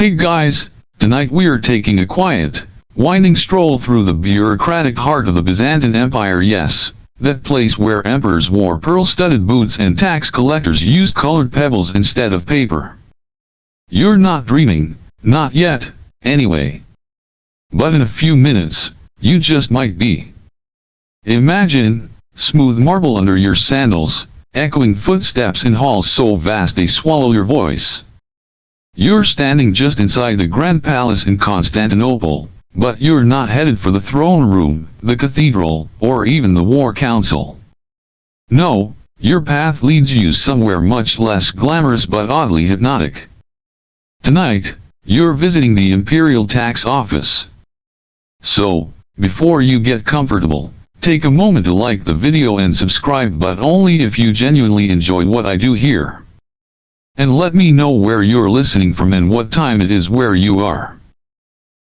Hey guys, tonight we are taking a quiet, winding stroll through the bureaucratic heart of the Byzantine Empire. Yes, that place where emperors wore pearl-studded boots and tax collectors used colored pebbles instead of paper. You're not dreaming, not yet, anyway. But in a few minutes, you just might be. Imagine smooth marble under your sandals, echoing footsteps in halls so vast they swallow your voice. You're standing just inside the Grand Palace in Constantinople, but you're not headed for the throne room, the cathedral, or even the war council. No, your path leads you somewhere much less glamorous but oddly hypnotic. Tonight, you're visiting the Imperial Tax Office. So, before you get comfortable, take a moment to like the video and subscribe, but only if you genuinely enjoy what I do here. And let me know where you're listening from and what time it is where you are.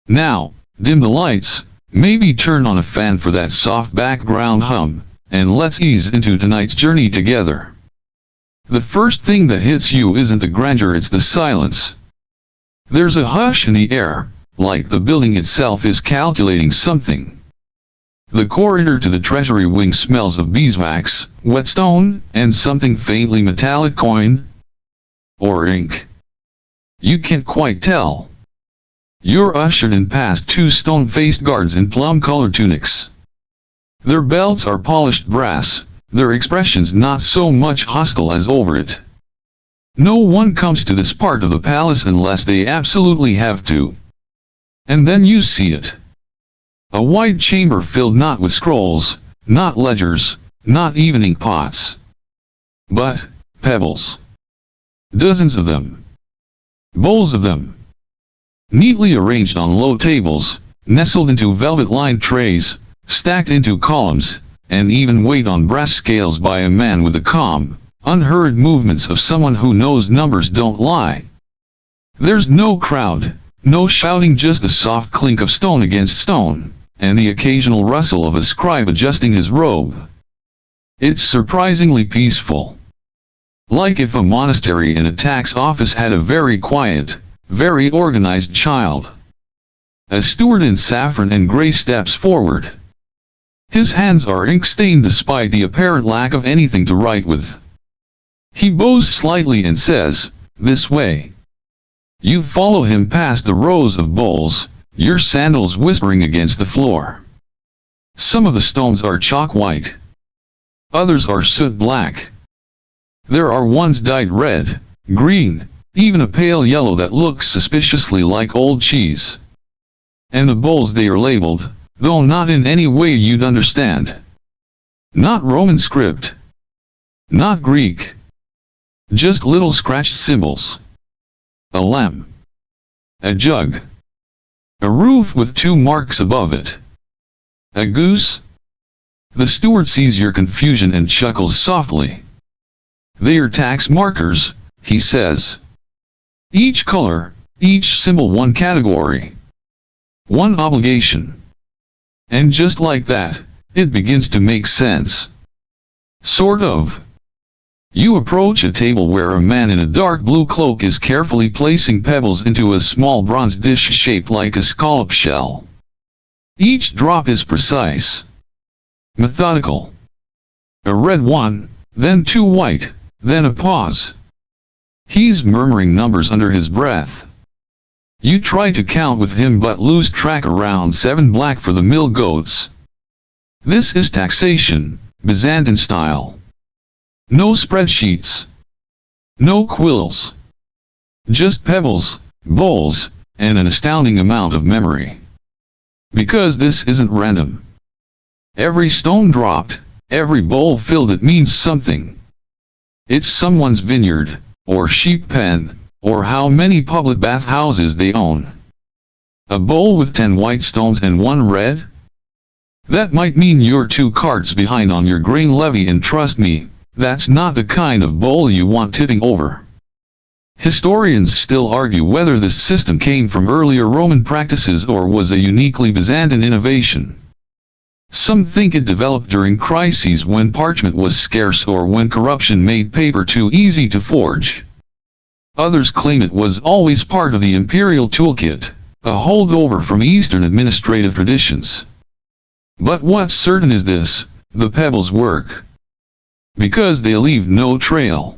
Now, dim the lights, maybe turn on a fan for that soft background hum, and let's ease into tonight's journey together. The first thing that hits you isn't the grandeur, it's the silence. There's a hush in the air, like the building itself is calculating something. The corridor to the treasury wing smells of beeswax, whetstone, and something faintly metallic, coin or ink. You can't quite tell. You're ushered in past two stone-faced guards in plum-colored tunics. Their belts are polished brass, their expressions not so much hostile as over it. No one comes to this part of the palace unless they absolutely have to. And then you see it. A wide chamber filled not with scrolls, not ledgers, not even ink pots, but pebbles. Dozens of them. Bowls of them. Neatly arranged on low tables, nestled into velvet-lined trays, stacked into columns, and even weighed on brass scales by a man with the calm, unhurried movements of someone who knows numbers don't lie. There's no crowd, no shouting, just the soft clink of stone against stone, and the occasional rustle of a scribe adjusting his robe. It's surprisingly peaceful. Like if a monastery and a tax office had a very quiet, very organized child. A steward in saffron and gray steps forward. His hands are ink-stained despite the apparent lack of anything to write with. He bows slightly and says, "This way." You follow him past the rows of bowls, your sandals whispering against the floor. Some of the stones are chalk white. Others are soot black. There are ones dyed red, green, even a pale yellow that looks suspiciously like old cheese. And the bowls, they are labeled, though not in any way you'd understand. Not Roman script. Not Greek. Just little scratched symbols. A lamp. A jug. A roof with two marks above it. A goose. The steward sees your confusion and chuckles softly. "They are tax markers," he says. "Each color, each symbol, one category. One obligation." And just like that, it begins to make sense. Sort of. You approach a table where a man in a dark blue cloak is carefully placing pebbles into a small bronze dish shaped like a scallop shell. Each drop is precise. Methodical. A red one, then two white, then a pause. He's murmuring numbers under his breath. You try to count with him but lose track, around 7 black for the mill goats. This is taxation, Byzantine style. No spreadsheets. No quills. Just pebbles, bowls, and an astounding amount of memory. Because this isn't random. Every stone dropped, every bowl filled, it means something. It's someone's vineyard, or sheep pen, or how many public bathhouses they own. A bowl with 10 white stones and 1 red? That might mean you're 2 carts behind on your grain levy, and trust me, that's not the kind of bowl you want tipping over. Historians still argue whether this system came from earlier Roman practices or was a uniquely Byzantine innovation. Some think it developed during crises when parchment was scarce or when corruption made paper too easy to forge. Others claim it was always part of the imperial toolkit, a holdover from Eastern administrative traditions. But what's certain is this: the pebbles work. Because they leave no trail.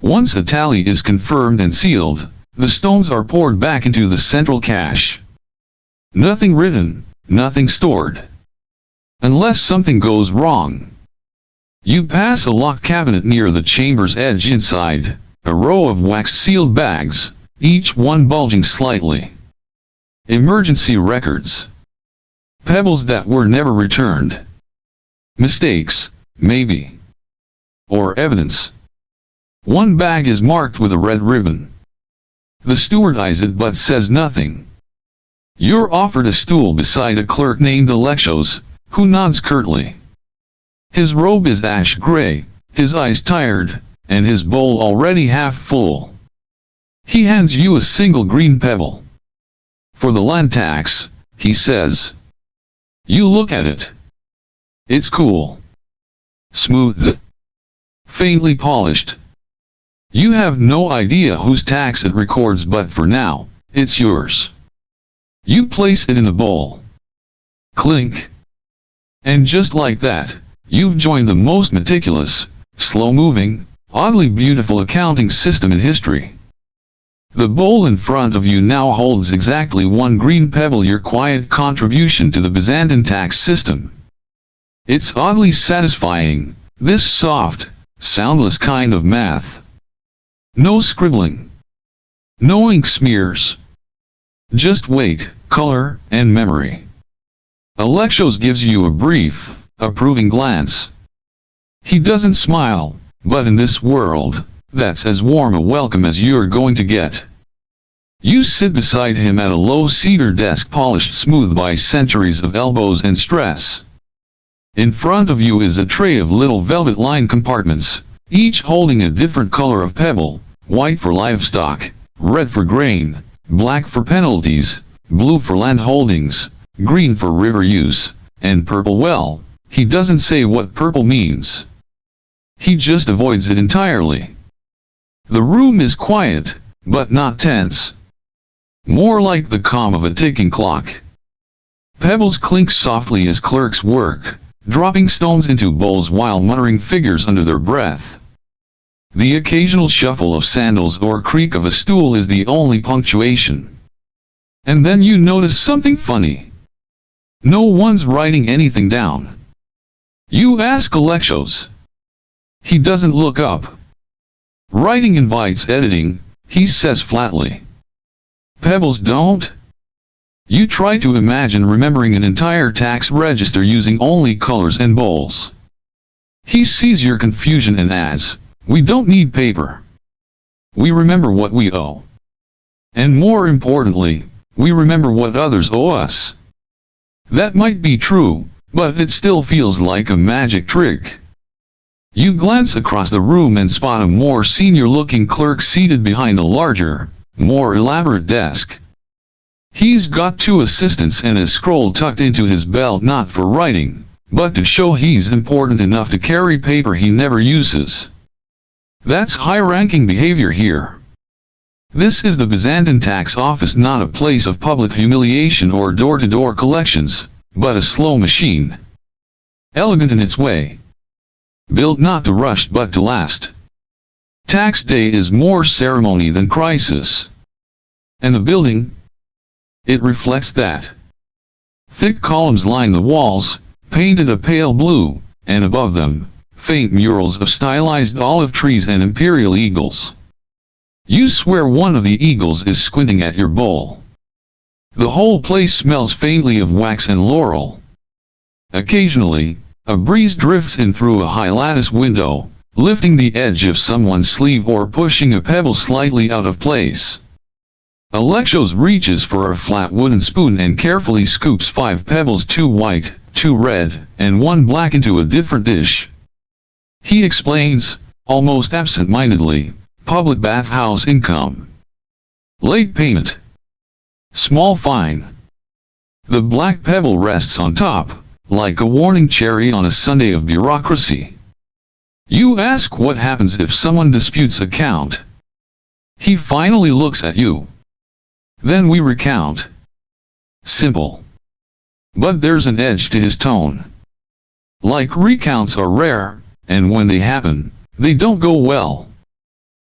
Once a tally is confirmed and sealed, the stones are poured back into the central cache. Nothing written, nothing stored. Unless something goes wrong. You pass a locked cabinet near the chamber's edge. Inside, a row of wax-sealed bags, each one bulging slightly. Emergency records. Pebbles that were never returned. Mistakes, maybe. Or evidence. One bag is marked with a red ribbon. The steward eyes it but says nothing. You're offered a stool beside a clerk named Alexios, who nods curtly. His robe is ash gray, his eyes tired, and his bowl already half full. He hands you a single green pebble. For the land tax, he says. You look at it. It's cool. Smooth. Faintly polished. You have no idea whose tax it records, but for now, it's yours. You place it in the bowl. Clink. And just like that, you've joined the most meticulous, slow-moving, oddly beautiful accounting system in history. The bowl in front of you now holds exactly one green pebble, your quiet contribution to the Byzantine tax system. It's oddly satisfying, this soft, soundless kind of math. No scribbling. No ink smears. Just weight, color, and memory. Alexios gives you a brief, approving glance. He doesn't smile, but in this world, that's as warm a welcome as you're going to get. You sit beside him at a low cedar desk polished smooth by centuries of elbows and stress. In front of you is a tray of little velvet-lined compartments, each holding a different color of pebble: white for livestock, red for grain, black for penalties, blue for land holdings, green for river use, and purple. Well, he doesn't say what purple means. He just avoids it entirely. The room is quiet, but not tense. More like the calm of a ticking clock. Pebbles clink softly as clerks work, dropping stones into bowls while muttering figures under their breath. The occasional shuffle of sandals or creak of a stool is the only punctuation. And then you notice something funny. No one's writing anything down. You ask Alexios. He doesn't look up. Writing invites editing, he says flatly. Pebbles don't? You try to imagine remembering an entire tax register using only colors and bowls. He sees your confusion and adds, we don't need paper. We remember what we owe. And more importantly, we remember what others owe us. That might be true, but it still feels like a magic trick. You glance across the room and spot a more senior-looking clerk seated behind a larger, more elaborate desk. He's got 2 assistants and a scroll tucked into his belt, not for writing, but to show he's important enough to carry paper he never uses. That's high-ranking behavior here. This is the Byzantine tax office, not a place of public humiliation or door-to-door collections, but a slow machine. Elegant in its way. Built not to rush but to last. Tax day is more ceremony than crisis. And the building? It reflects that. Thick columns line the walls, painted a pale blue, and above them, faint murals of stylized olive trees and imperial eagles. You swear one of the eagles is squinting at your bowl. The whole place smells faintly of wax and laurel. Occasionally, a breeze drifts in through a high lattice window, lifting the edge of someone's sleeve or pushing a pebble slightly out of place. Alexios reaches for a flat wooden spoon and carefully scoops 5 pebbles, 2 white, 2 red, and 1 black into a different dish. He explains, almost absent-mindedly, public bathhouse income. Late payment. Small fine. The black pebble rests on top, like a warning cherry on a sundae of bureaucracy. You ask what happens if someone disputes a count. He finally looks at you. Then we recount. Simple. But there's an edge to his tone. Like recounts are rare, and when they happen, they don't go well.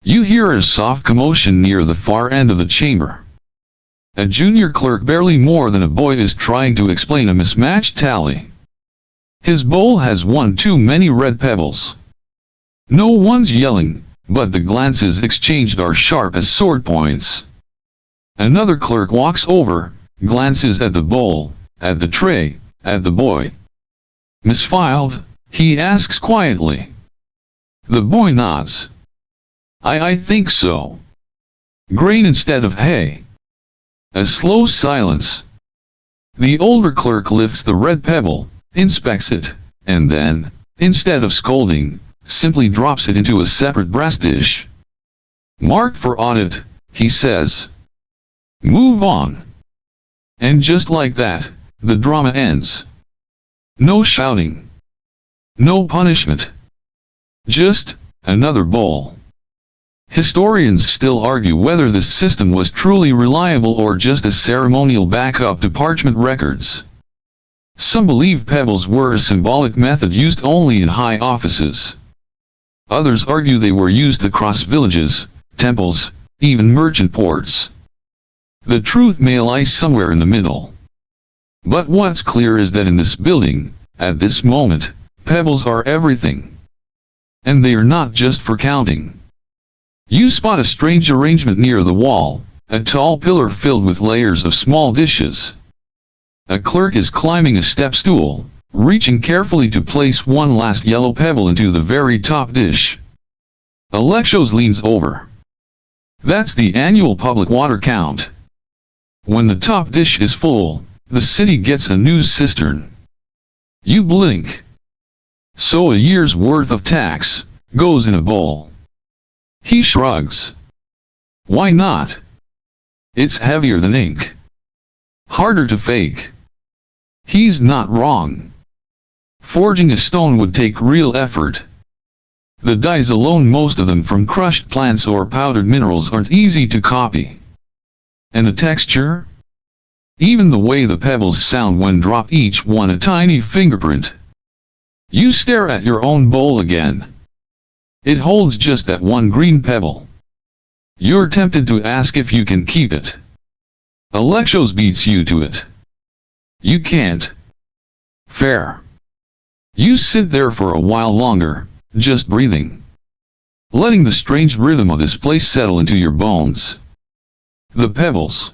You hear a soft commotion near the far end of the chamber. A junior clerk barely more than a boy is trying to explain a mismatched tally. His bowl has one too many red pebbles. No one's yelling, but the glances exchanged are sharp as sword points. Another clerk walks over, glances at the bowl, at the tray, at the boy. Misfiled? He asks quietly. The boy nods. I think so. Grain instead of hay. A slow silence. The older clerk lifts the red pebble, inspects it, and then, instead of scolding, simply drops it into a separate brass dish. Marked for audit, he says. Move on. And just like that, the drama ends. No shouting. No punishment. Just another bowl. Historians still argue whether this system was truly reliable or just a ceremonial backup to parchment records. Some believe pebbles were a symbolic method used only in high offices. Others argue they were used across villages, temples, even merchant ports. The truth may lie somewhere in the middle. But what's clear is that in this building, at this moment, pebbles are everything. And they are not just for counting. You spot a strange arrangement near the wall, a tall pillar filled with layers of small dishes. A clerk is climbing a step stool, reaching carefully to place one last yellow pebble into the very top dish. Alexos leans over. That's the annual public water count. When the top dish is full, the city gets a new cistern. You blink. So a year's worth of tax goes in a bowl. He shrugs. Why not? It's heavier than ink. Harder to fake. He's not wrong. Forging a stone would take real effort. The dyes alone, most of them from crushed plants or powdered minerals, aren't easy to copy. And the texture? Even the way the pebbles sound when dropped, each one a tiny fingerprint. You stare at your own bowl again. It holds just that one green pebble. You're tempted to ask if you can keep it. Alexos beats you to it. You can't. Fair. You sit there for a while longer, just breathing. Letting the strange rhythm of this place settle into your bones. The pebbles.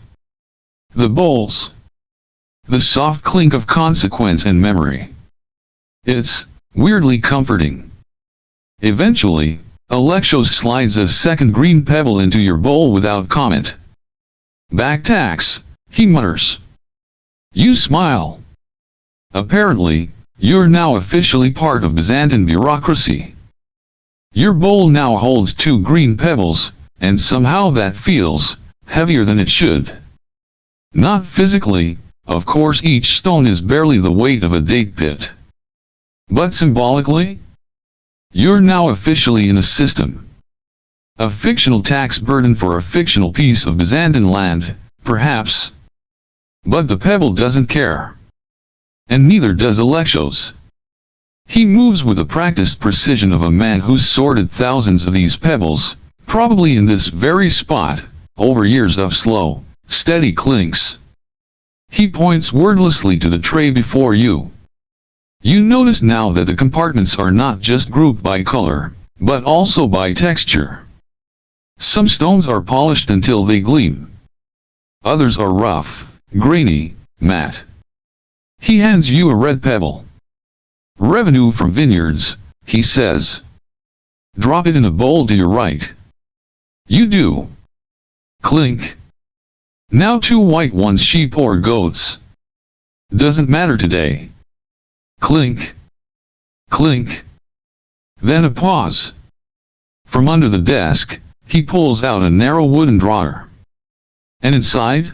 The bowls. The soft clink of consequence and memory. It's weirdly comforting. Eventually, Alexos slides a second green pebble into your bowl without comment. Back tax, he mutters. You smile. Apparently, you're now officially part of Byzantine bureaucracy. Your bowl now holds 2 green pebbles, and somehow that feels heavier than it should. Not physically, of course, each stone is barely the weight of a date pit. But symbolically? You're now officially in a system. A fictional tax burden for a fictional piece of Byzantine land, perhaps. But the pebble doesn't care. And neither does Alexos. He moves with the practiced precision of a man who's sorted thousands of these pebbles, probably in this very spot, over years of slow, steady clinks. He points wordlessly to the tray before you. You notice now that the compartments are not just grouped by color, but also by texture. Some stones are polished until they gleam. Others are rough, grainy, matte. He hands you a red pebble. Revenue from vineyards, he says. Drop it in a bowl to your right. You do. Clink. Now 2 white ones, sheep or goats. Doesn't matter today. Clink. Clink. Then a pause. From under the desk, he pulls out a narrow wooden drawer. And inside?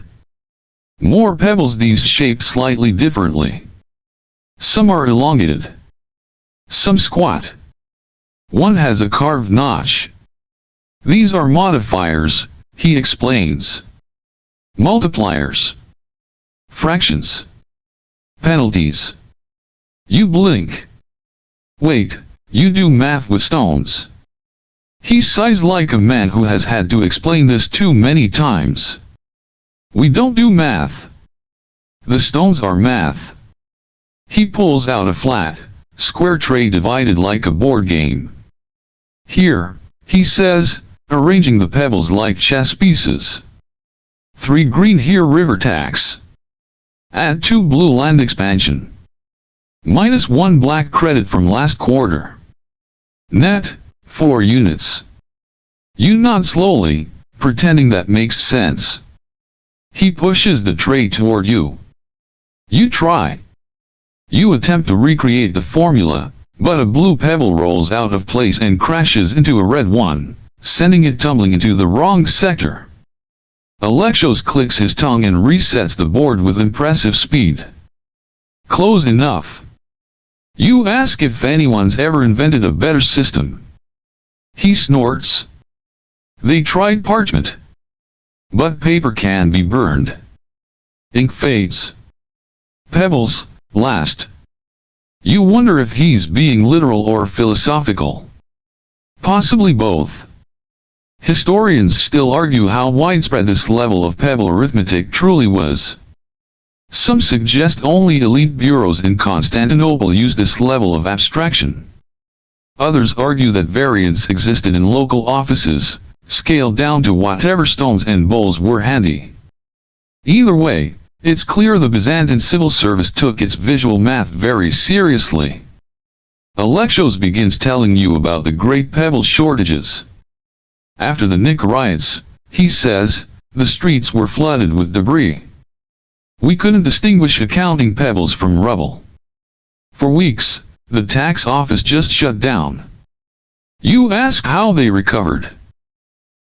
More pebbles, these shaped slightly differently. Some are elongated. Some squat. One has a carved notch. These are modifiers, he explains. Multipliers. Fractions. Penalties. You blink. Wait, you do math with stones. He sighs like a man who has had to explain this too many times. We don't do math. The stones are math. He pulls out a flat, square tray divided like a board game. Here, he says, arranging the pebbles like chess pieces. 3 green here river tax. Add 2 blue land expansion. Minus 1 black credit from last quarter. Net, 4 units. You nod slowly, pretending that makes sense. He pushes the tray toward you. You try. You attempt to recreate the formula, but a blue pebble rolls out of place and crashes into a red one, sending it tumbling into the wrong sector. Alexos clicks his tongue and resets the board with impressive speed. Close enough. You ask if anyone's ever invented a better system. He snorts. They tried parchment. But paper can be burned. Ink fades. Pebbles last. You wonder if he's being literal or philosophical. Possibly both. Historians still argue how widespread this level of pebble arithmetic truly was. Some suggest only elite bureaus in Constantinople used this level of abstraction. Others argue that variants existed in local offices, scaled down to whatever stones and bowls were handy. Either way, it's clear the Byzantine civil service took its visual math very seriously. Alexos begins telling you about the great pebble shortages. After the Nick riots, he says, the streets were flooded with debris. We couldn't distinguish accounting pebbles from rubble. For weeks, the tax office just shut down. You ask how they recovered.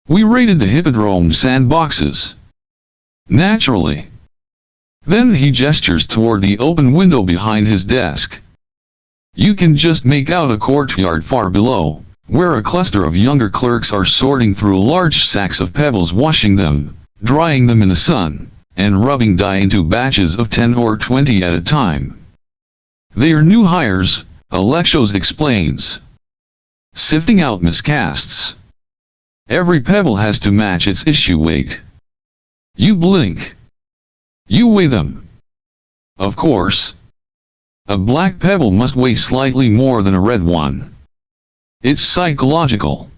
We raided the hippodrome sandboxes. Naturally. Then he gestures toward the open window behind his desk. You can just make out a courtyard far below, where a cluster of younger clerks are sorting through large sacks of pebbles, washing them, drying them in the sun, and rubbing dye into batches of 10 or 20 at a time. They are new hires, Alexos explains. Sifting out miscasts. Every pebble has to match its issue weight. You blink. You weigh them. Of course. A black pebble must weigh slightly more than a red one. It's psychological.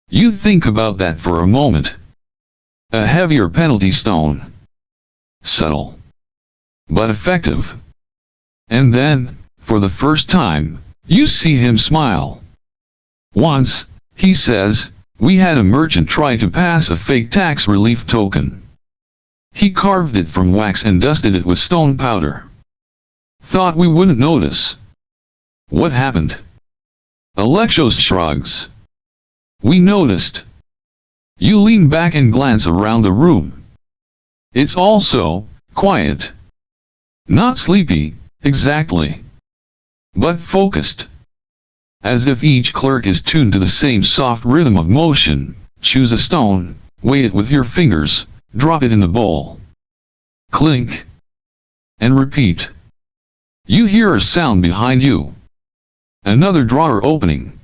You think about that for a moment. A heavier penalty stone. Subtle. But effective. And then, for the first time, you see him smile. Once, he says, we had a merchant try to pass a fake tax relief token. He carved it from wax and dusted it with stone powder. Thought we wouldn't notice. What happened? Alexos shrugs. We noticed. You lean back and glance around the room. It's also quiet. Not sleepy, exactly. But focused. As if each clerk is tuned to the same soft rhythm of motion. Choose a stone, weigh it with your fingers, drop it in the bowl. Clink. And repeat. You hear a sound behind you. Another drawer opening.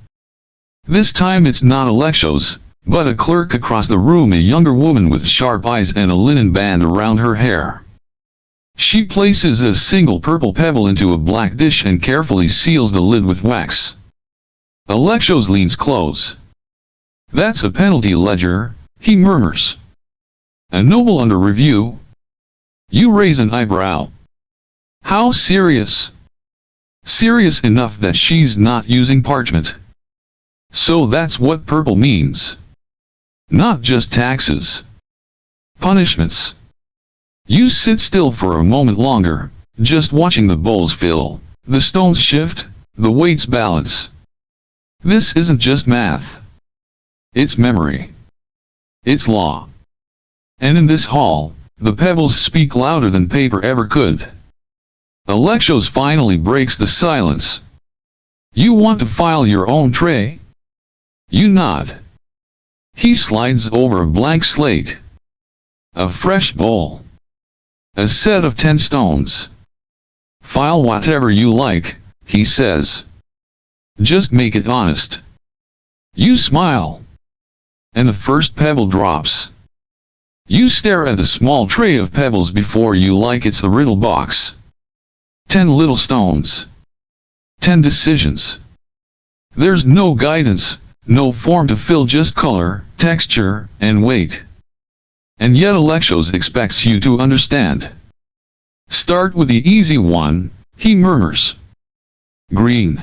This time it's not Alexos, but a clerk across the room, a younger woman with sharp eyes and a linen band around her hair. She places a single purple pebble into a black dish and carefully seals the lid with wax. Alexos leans close. That's a penalty ledger, he murmurs. A noble under review? You raise an eyebrow. How serious? Serious enough that she's not using parchment. So that's what purple means. Not just taxes. Punishments. You sit still for a moment longer, just watching the bowls fill, the stones shift, the weights balance. This isn't just math. It's memory. It's law. And in this hall, the pebbles speak louder than paper ever could. Alexos finally breaks the silence. You want to file your own tray? You nod. He slides over a blank slate. A fresh bowl. A set of 10 stones. File whatever you like, he says. Just make it honest. You smile. And the first pebble drops. You stare at the small tray of pebbles before you like it's a riddle box. 10 little stones. 10 decisions. There's no guidance, no form to fill, just color, texture, and weight. And yet Alexos expects you to understand. Start with the easy one, he murmurs. Green.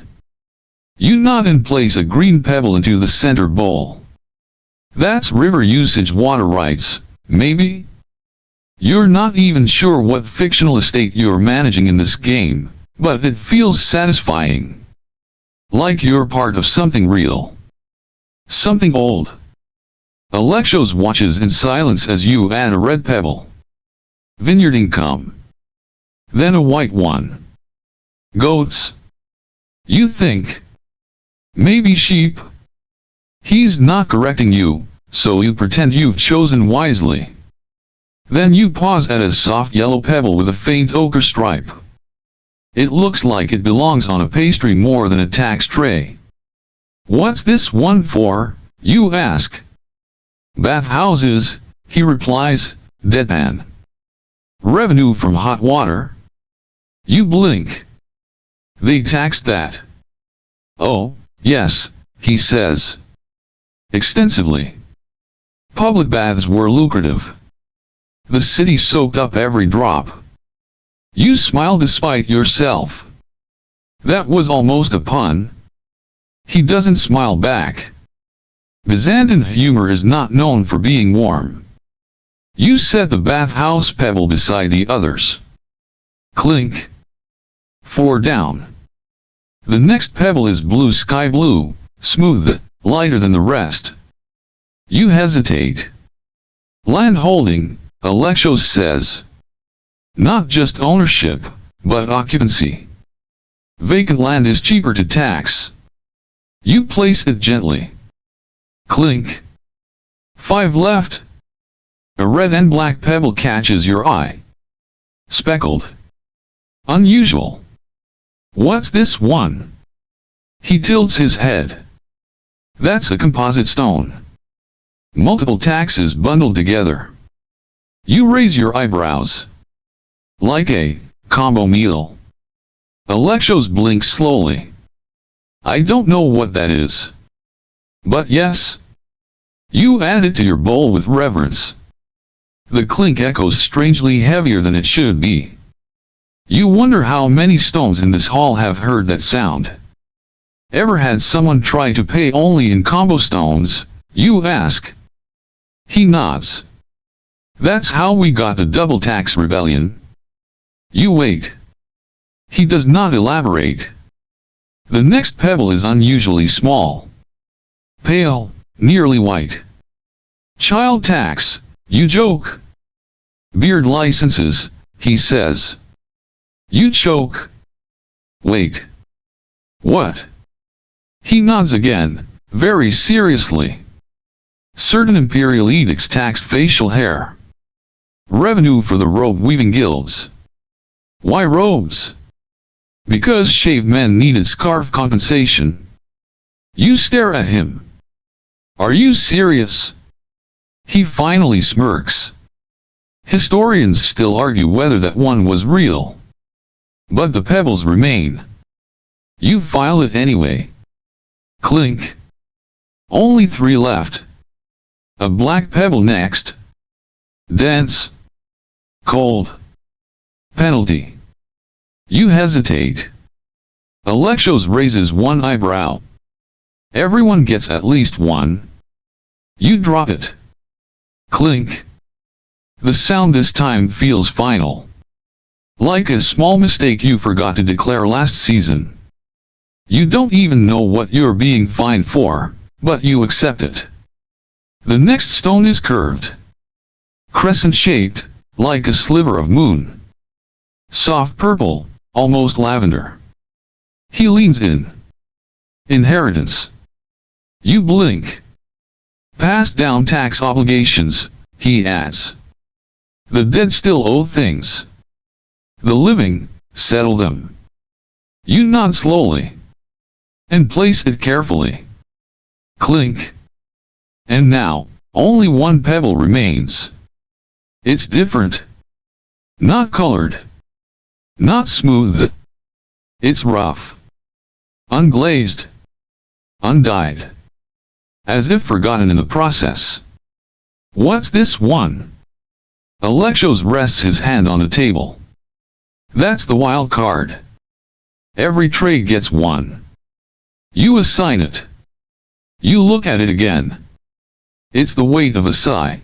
You nod and place a green pebble into the center bowl. That's river usage water rights, maybe? You're not even sure what fictional estate you're managing in this game, but it feels satisfying. Like you're part of something real. Something old. Alexos watches in silence as you add a red pebble. Vineyard income. Then a white one. Goats. You think. Maybe sheep. He's not correcting you, so you pretend you've chosen wisely. Then you pause at a soft yellow pebble with a faint ochre stripe. It looks like it belongs on a pastry more than a tax tray. What's this one for, you ask? Bathhouses, he replies, deadpan. Revenue from hot water? You blink. They taxed that. Oh, yes, he says. Extensively. Public baths were lucrative. The city soaked up every drop. You smile despite yourself. That was almost a pun. He doesn't smile back. Byzantine humor is not known for being warm. You set the bathhouse pebble beside the others. Clink. 4 down. The next pebble is blue sky blue, smooth, lighter than the rest. You hesitate. Land holding, Alexos says. Not just ownership, but occupancy. Vacant land is cheaper to tax. You place it gently. Clink. 5 left. A red and black pebble catches your eye. Speckled. Unusual. What's this one? He tilts his head. That's a composite stone. Multiple taxes bundled together. You raise your eyebrows. Like a combo meal. Alexos blinks slowly. I don't know what that is. But yes. You add it to your bowl with reverence. The clink echoes strangely heavier than it should be. You wonder how many stones in this hall have heard that sound. Ever had someone try to pay only in combo stones, you ask? He nods. That's how we got the double tax rebellion. You wait. He does not elaborate. The next pebble is unusually small. Pale, nearly white. Child tax, you joke. Beard licenses, he says. You choke. Wait. What? He nods again, very seriously. Certain imperial edicts taxed facial hair. Revenue for the robe weaving guilds. Why robes? Because shaved men needed scarf compensation. You stare at him. Are you serious? He finally smirks. Historians still argue whether that one was real. But the pebbles remain. You file it anyway. Clink. Only 3 left. A black pebble next. Dense. Cold. Penalty. You hesitate. Alexos raises one eyebrow. Everyone gets at least one. You drop it. Clink. The sound this time feels final. Like a small mistake you forgot to declare last season. You don't even know what you're being fined for, but you accept it. The next stone is curved. Crescent-shaped, like a sliver of moon. Soft purple, almost lavender. He leans in. Inheritance. You blink. Passed down tax obligations, he adds. The dead still owe things. The living, settle them. You nod slowly. And place it carefully. Clink. And now, only one pebble remains. It's different. Not colored. Not smooth. It's rough. Unglazed. Undyed. As if forgotten in the process. What's this one? Alexos rests his hand on the table. That's the wild card. Every tray gets one. You assign it. You look at it again. It's the weight of a sigh.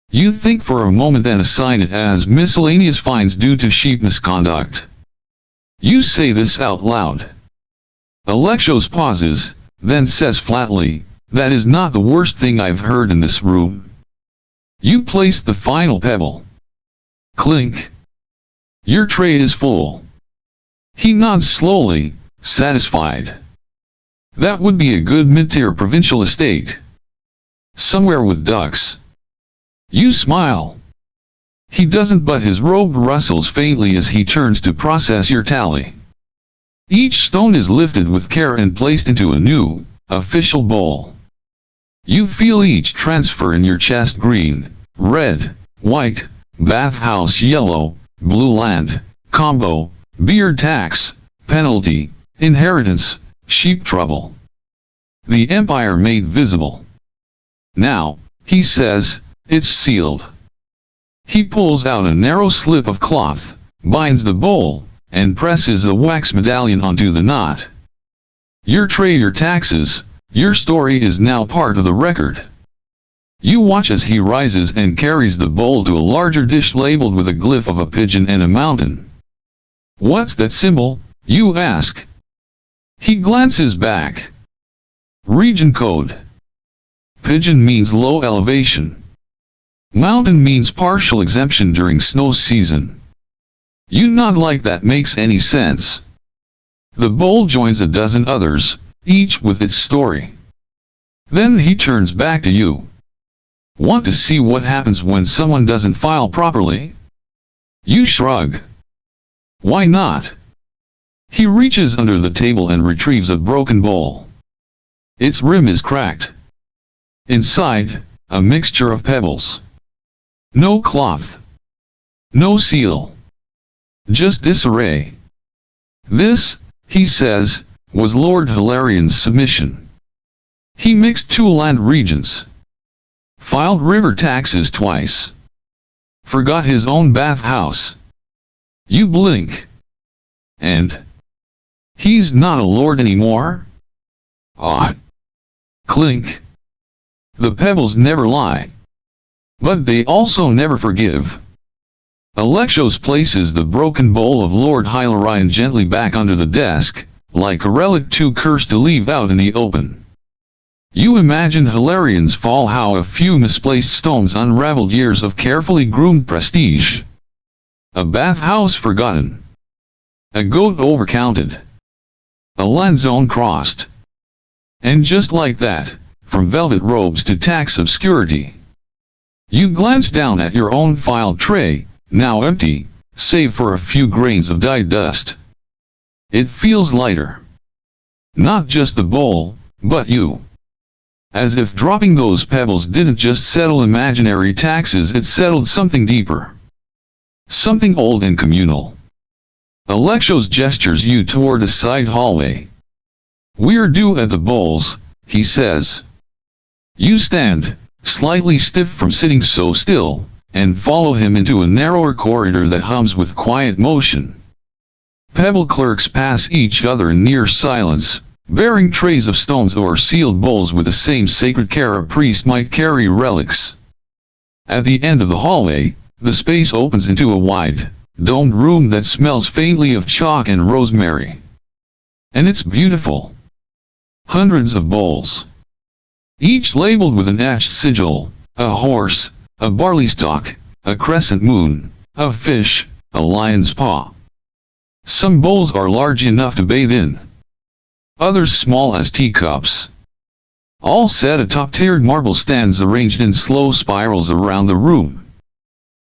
You think for a moment then assign it as miscellaneous fines due to sheep misconduct. You say this out loud. Alexos pauses, then says flatly, that is not the worst thing I've heard in this room. You place the final pebble. Clink. Your tray is full. He nods slowly, satisfied. That would be a good mid-tier provincial estate. Somewhere with ducks. You smile. He doesn't, but his robe rustles faintly as he turns to process your tally. Each stone is lifted with care and placed into a new, official bowl. You feel each transfer in your chest: green, red, white, bathhouse yellow, blue land, combo, beard tax, penalty, inheritance, sheep trouble. The empire made visible. Now, he says, it's sealed. He pulls out a narrow slip of cloth, binds the bowl, and presses a wax medallion onto the knot. Your tray, your taxes, your story is now part of the record. You watch as he rises and carries the bowl to a larger dish labeled with a glyph of a pigeon and a mountain. What's that symbol, you ask? He glances back. Region code. Pigeon means low elevation. Mountain means partial exemption during snow season. You nod like that makes any sense. The bowl joins a dozen others, each with its story. Then he turns back to you. Want to see what happens when someone doesn't file properly? You shrug. Why not? He reaches under the table and retrieves a broken bowl. Its rim is cracked. Inside, a mixture of pebbles. No cloth. No seal. Just disarray. This, he says, was Lord Hilarian's submission. He mixed two land regions. Filed river taxes twice. Forgot his own bathhouse. You blink. And he's not a lord anymore? Odd. Clink. The pebbles never lie. But they also never forgive. Alexos places the broken bowl of Lord Hilarion gently back under the desk, like a relic too cursed to leave out in the open. You imagine Hilarion's fall, how a few misplaced stones unraveled years of carefully groomed prestige. A bathhouse forgotten. A goat overcounted. A land zone crossed. And just like that, from velvet robes to tax obscurity. You glance down at your own file tray, now empty, save for a few grains of dyed dust. It feels lighter. Not just the bowl, but you. As if dropping those pebbles didn't just settle imaginary taxes, it settled something deeper. Something old and communal. Alexos gestures you toward a side hallway. We're due at the bowls, he says. You stand, slightly stiff from sitting so still, and follow him into a narrower corridor that hums with quiet motion. Pebble clerks pass each other in near silence, bearing trays of stones or sealed bowls with the same sacred care a priest might carry relics. At the end of the hallway, the space opens into a wide, domed room that smells faintly of chalk and rosemary. And it's beautiful. Hundreds of bowls. Each labeled with an etched sigil: a horse, a barley stalk, a crescent moon, a fish, a lion's paw. Some bowls are large enough to bathe in. Others small as teacups. All set atop tiered marble stands arranged in slow spirals around the room.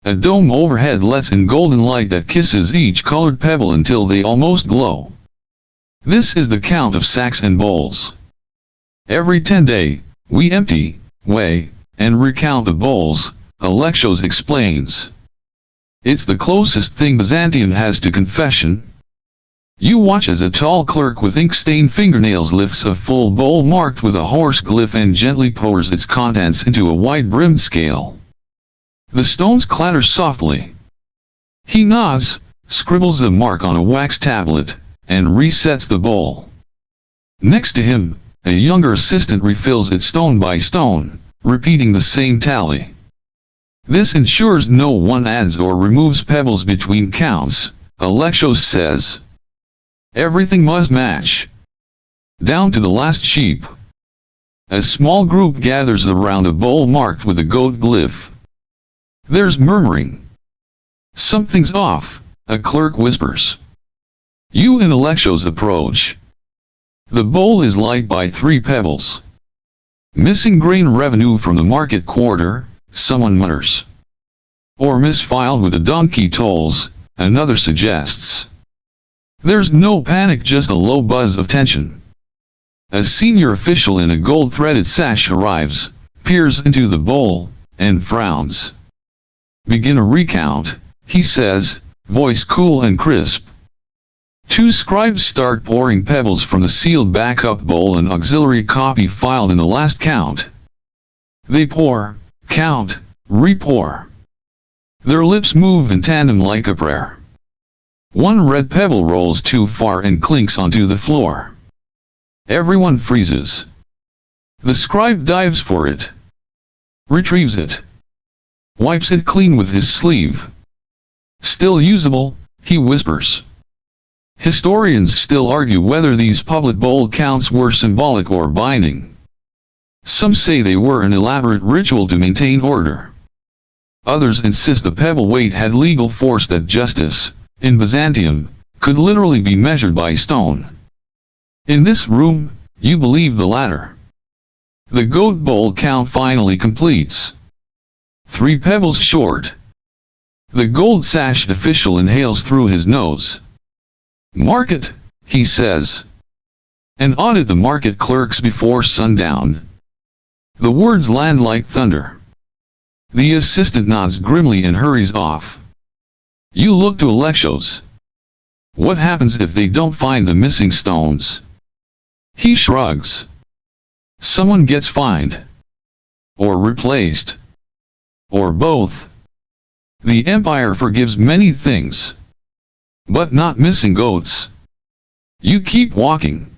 A dome overhead lets in golden light that kisses each colored pebble until they almost glow. This is the count of sacks and bowls. Every 10 days, we empty, weigh, and recount the bowls, Alexos explains. It's the closest thing Byzantium has to confession. You watch as a tall clerk with ink-stained fingernails lifts a full bowl marked with a horse glyph and gently pours its contents into a wide-brimmed scale. The stones clatter softly. He nods, scribbles the mark on a wax tablet, and resets the bowl. Next to him, a younger assistant refills it stone by stone, repeating the same tally. This ensures no one adds or removes pebbles between counts, Alexos says. Everything must match. Down to the last sheep. A small group gathers around a bowl marked with a goat glyph. There's murmuring. Something's off, a clerk whispers. You and Alexos approach. The bowl is light by 3 pebbles. Missing grain revenue from the market quarter, someone mutters. Or misfiled with the donkey tolls, another suggests. There's no panic, just a low buzz of tension. A senior official in a gold-threaded sash arrives, peers into the bowl, and frowns. Begin a recount, he says, voice cool and crisp. 2 scribes start pouring pebbles from the sealed backup bowl, an auxiliary copy filed in the last count. They pour, count, re-pour. Their lips move in tandem like a prayer. 1 red pebble rolls too far and clinks onto the floor. Everyone freezes. The scribe dives for it. Retrieves it. Wipes it clean with his sleeve. Still usable, he whispers. Historians still argue whether these public bowl counts were symbolic or binding. Some say they were an elaborate ritual to maintain order. Others insist the pebble weight had legal force, that justice, in Byzantium, could literally be measured by stone. In this room, you believe the latter. The goat bowl count finally completes. 3 pebbles short. The gold-sashed official inhales through his nose. Mark it, he says. And audit the market clerks before sundown. The words land like thunder. The assistant nods grimly and hurries off. You look to Alexos. What happens if they don't find the missing stones? He shrugs. Someone gets fined. Or replaced. Or both. The empire forgives many things. But not missing goats. You keep walking.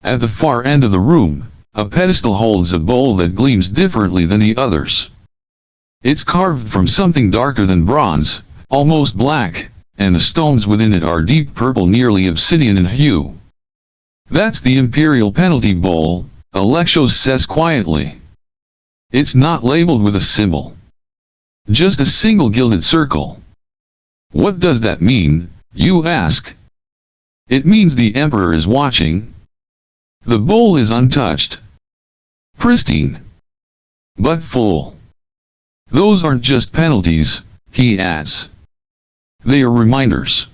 At the far end of the room, a pedestal holds a bowl that gleams differently than the others. It's carved from something darker than bronze, almost black, and the stones within it are deep purple, nearly obsidian in hue. That's the imperial penalty bowl, Alexos says quietly. It's not labeled with a symbol. Just a single gilded circle. What does that mean, you ask? It means the emperor is watching. The bowl is untouched. Pristine. But full. Those aren't just penalties, he adds. They are reminders.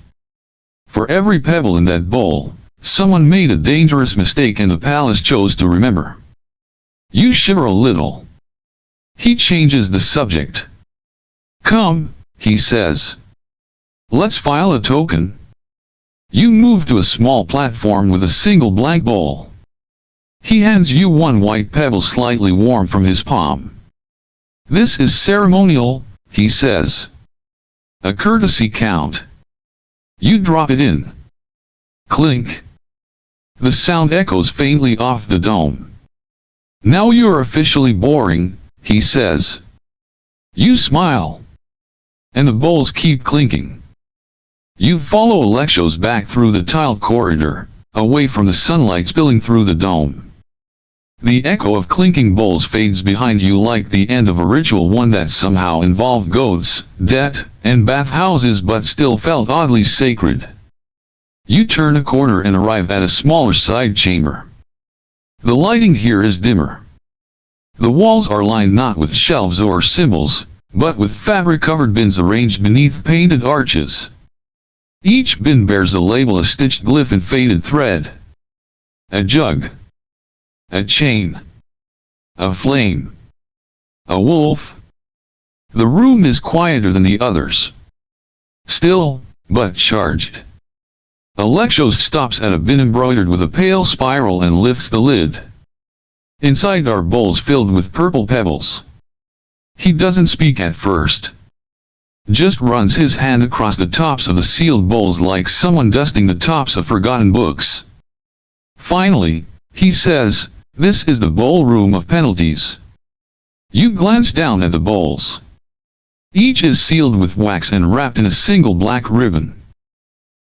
For every pebble in that bowl, someone made a dangerous mistake and the palace chose to remember. You shiver a little. He changes the subject. Come, he says. Let's file a token. You move to a small platform with a single blank bowl. He hands you 1 white pebble slightly warm from his palm. This is ceremonial, he says. A courtesy count. You drop it in. Clink. The sound echoes faintly off the dome. Now you're officially boring, he says. You smile. And the bowls keep clinking. You follow Alexos back through the tiled corridor, away from the sunlight spilling through the dome. The echo of clinking bowls fades behind you like the end of a ritual, one that somehow involved goats, debt, and bathhouses but still felt oddly sacred. You turn a corner and arrive at a smaller side chamber. The lighting here is dimmer. The walls are lined not with shelves or symbols, but with fabric-covered bins arranged beneath painted arches. Each bin bears a label, a stitched glyph in faded thread. A jug. A chain. A flame. A wolf. The room is quieter than the others. Still, but charged. Alexos stops at a bin embroidered with a pale spiral and lifts the lid. Inside are bowls filled with purple pebbles. He doesn't speak at first. Just runs his hand across the tops of the sealed bowls like someone dusting the tops of forgotten books. Finally, he says, "This is the bowl room of penalties." You glance down at the bowls. Each is sealed with wax and wrapped in a single black ribbon.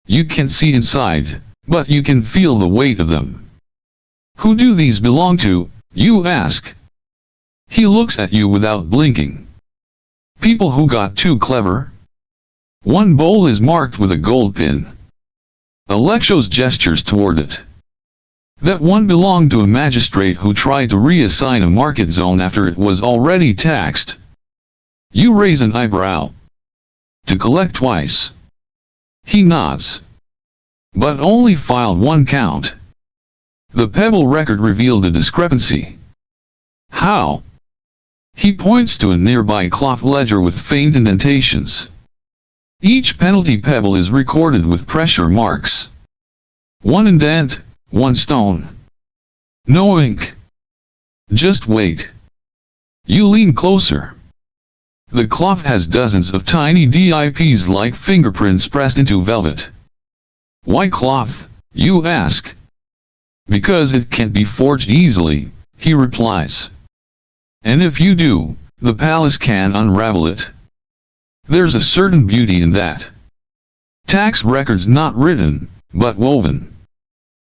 You can't see inside, but you can feel the weight of them. Who do these belong to, you ask? He looks at you without blinking. People who got too clever. One bowl is marked with a gold pin. Alexos gestures toward it. That one belonged to a magistrate who tried to reassign a market zone after it was already taxed. You raise an eyebrow. To collect twice. He nods. But only filed one count. The Pebble record revealed a discrepancy. How? He points to a nearby cloth ledger with faint indentations. Each penalty pebble is recorded with pressure marks. One indent, one stone. No ink. Just wait. You lean closer. The cloth has dozens of tiny dips like fingerprints pressed into velvet. Why cloth, you ask? Because it can't be forged easily, he replies. And if you do, the palace can unravel it. There's a certain beauty in that. Tax records not written, but woven.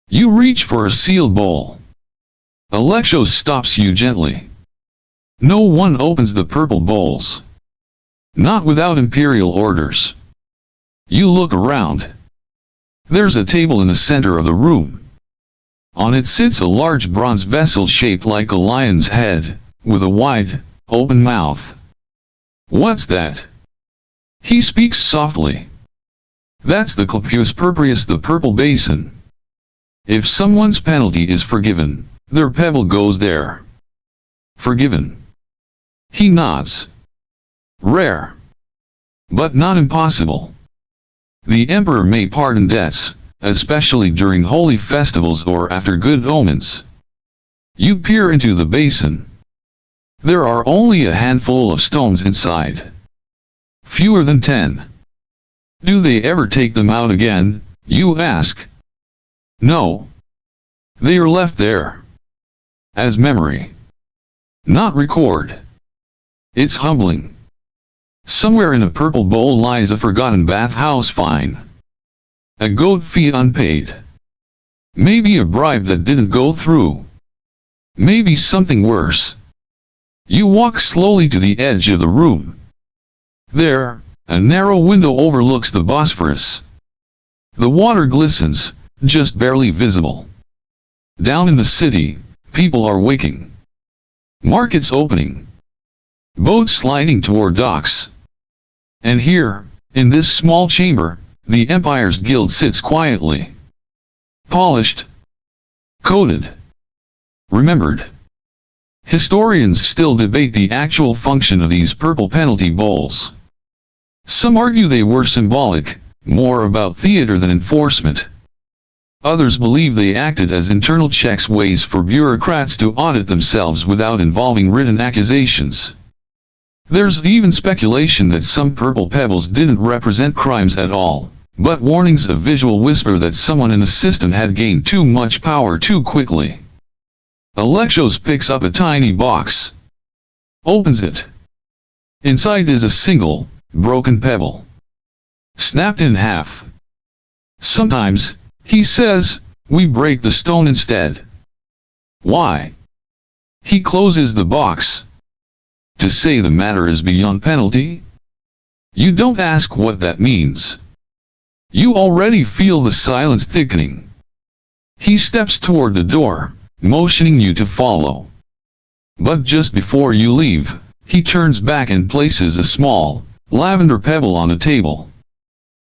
You reach for a sealed bowl. Alexos stops you gently. No one opens the purple bowls. Not without imperial orders. You look around. There's a table in the center of the room. On it sits a large bronze vessel shaped like a lion's head, with a wide, open mouth. What's that? He speaks softly. That's the Clapius Purpureus, the purple basin. If someone's penalty is forgiven, their pebble goes there. Forgiven. He nods. Rare. But not impossible. The emperor may pardon debts, especially during holy festivals or after good omens. You peer into the basin. There are only a handful of stones inside. Fewer than 10. Do they ever take them out again, you ask? No. They are left there. As memory. Not record. It's humbling. Somewhere in a purple bowl lies a forgotten bathhouse fine. A goat fee unpaid. Maybe a bribe that didn't go through. Maybe something worse. You walk slowly to the edge of the room. There, a narrow window overlooks the Bosphorus. The water glistens, just barely visible. Down in the city, people are waking. Markets opening. Boats sliding toward docks. And here, in this small chamber, the Empire's guild sits quietly. Polished. Coded. Remembered. Historians still debate the actual function of these purple penalty bowls. Some argue they were symbolic, more about theater than enforcement. Others believe they acted as internal checks, ways for bureaucrats to audit themselves without involving written accusations. There's even speculation that some purple pebbles didn't represent crimes at all, but warnings, a visual whisper that someone in the system had gained too much power too quickly. Alexos picks up a tiny box. Opens it. Inside is a single, broken pebble. Snapped in half. Sometimes, he says, we break the stone instead. Why? He closes the box. To say the matter is beyond penalty? You don't ask what that means. You already feel the silence thickening. He steps toward the door, motioning you to follow. But just before you leave, he turns back and places a small, lavender pebble on the table.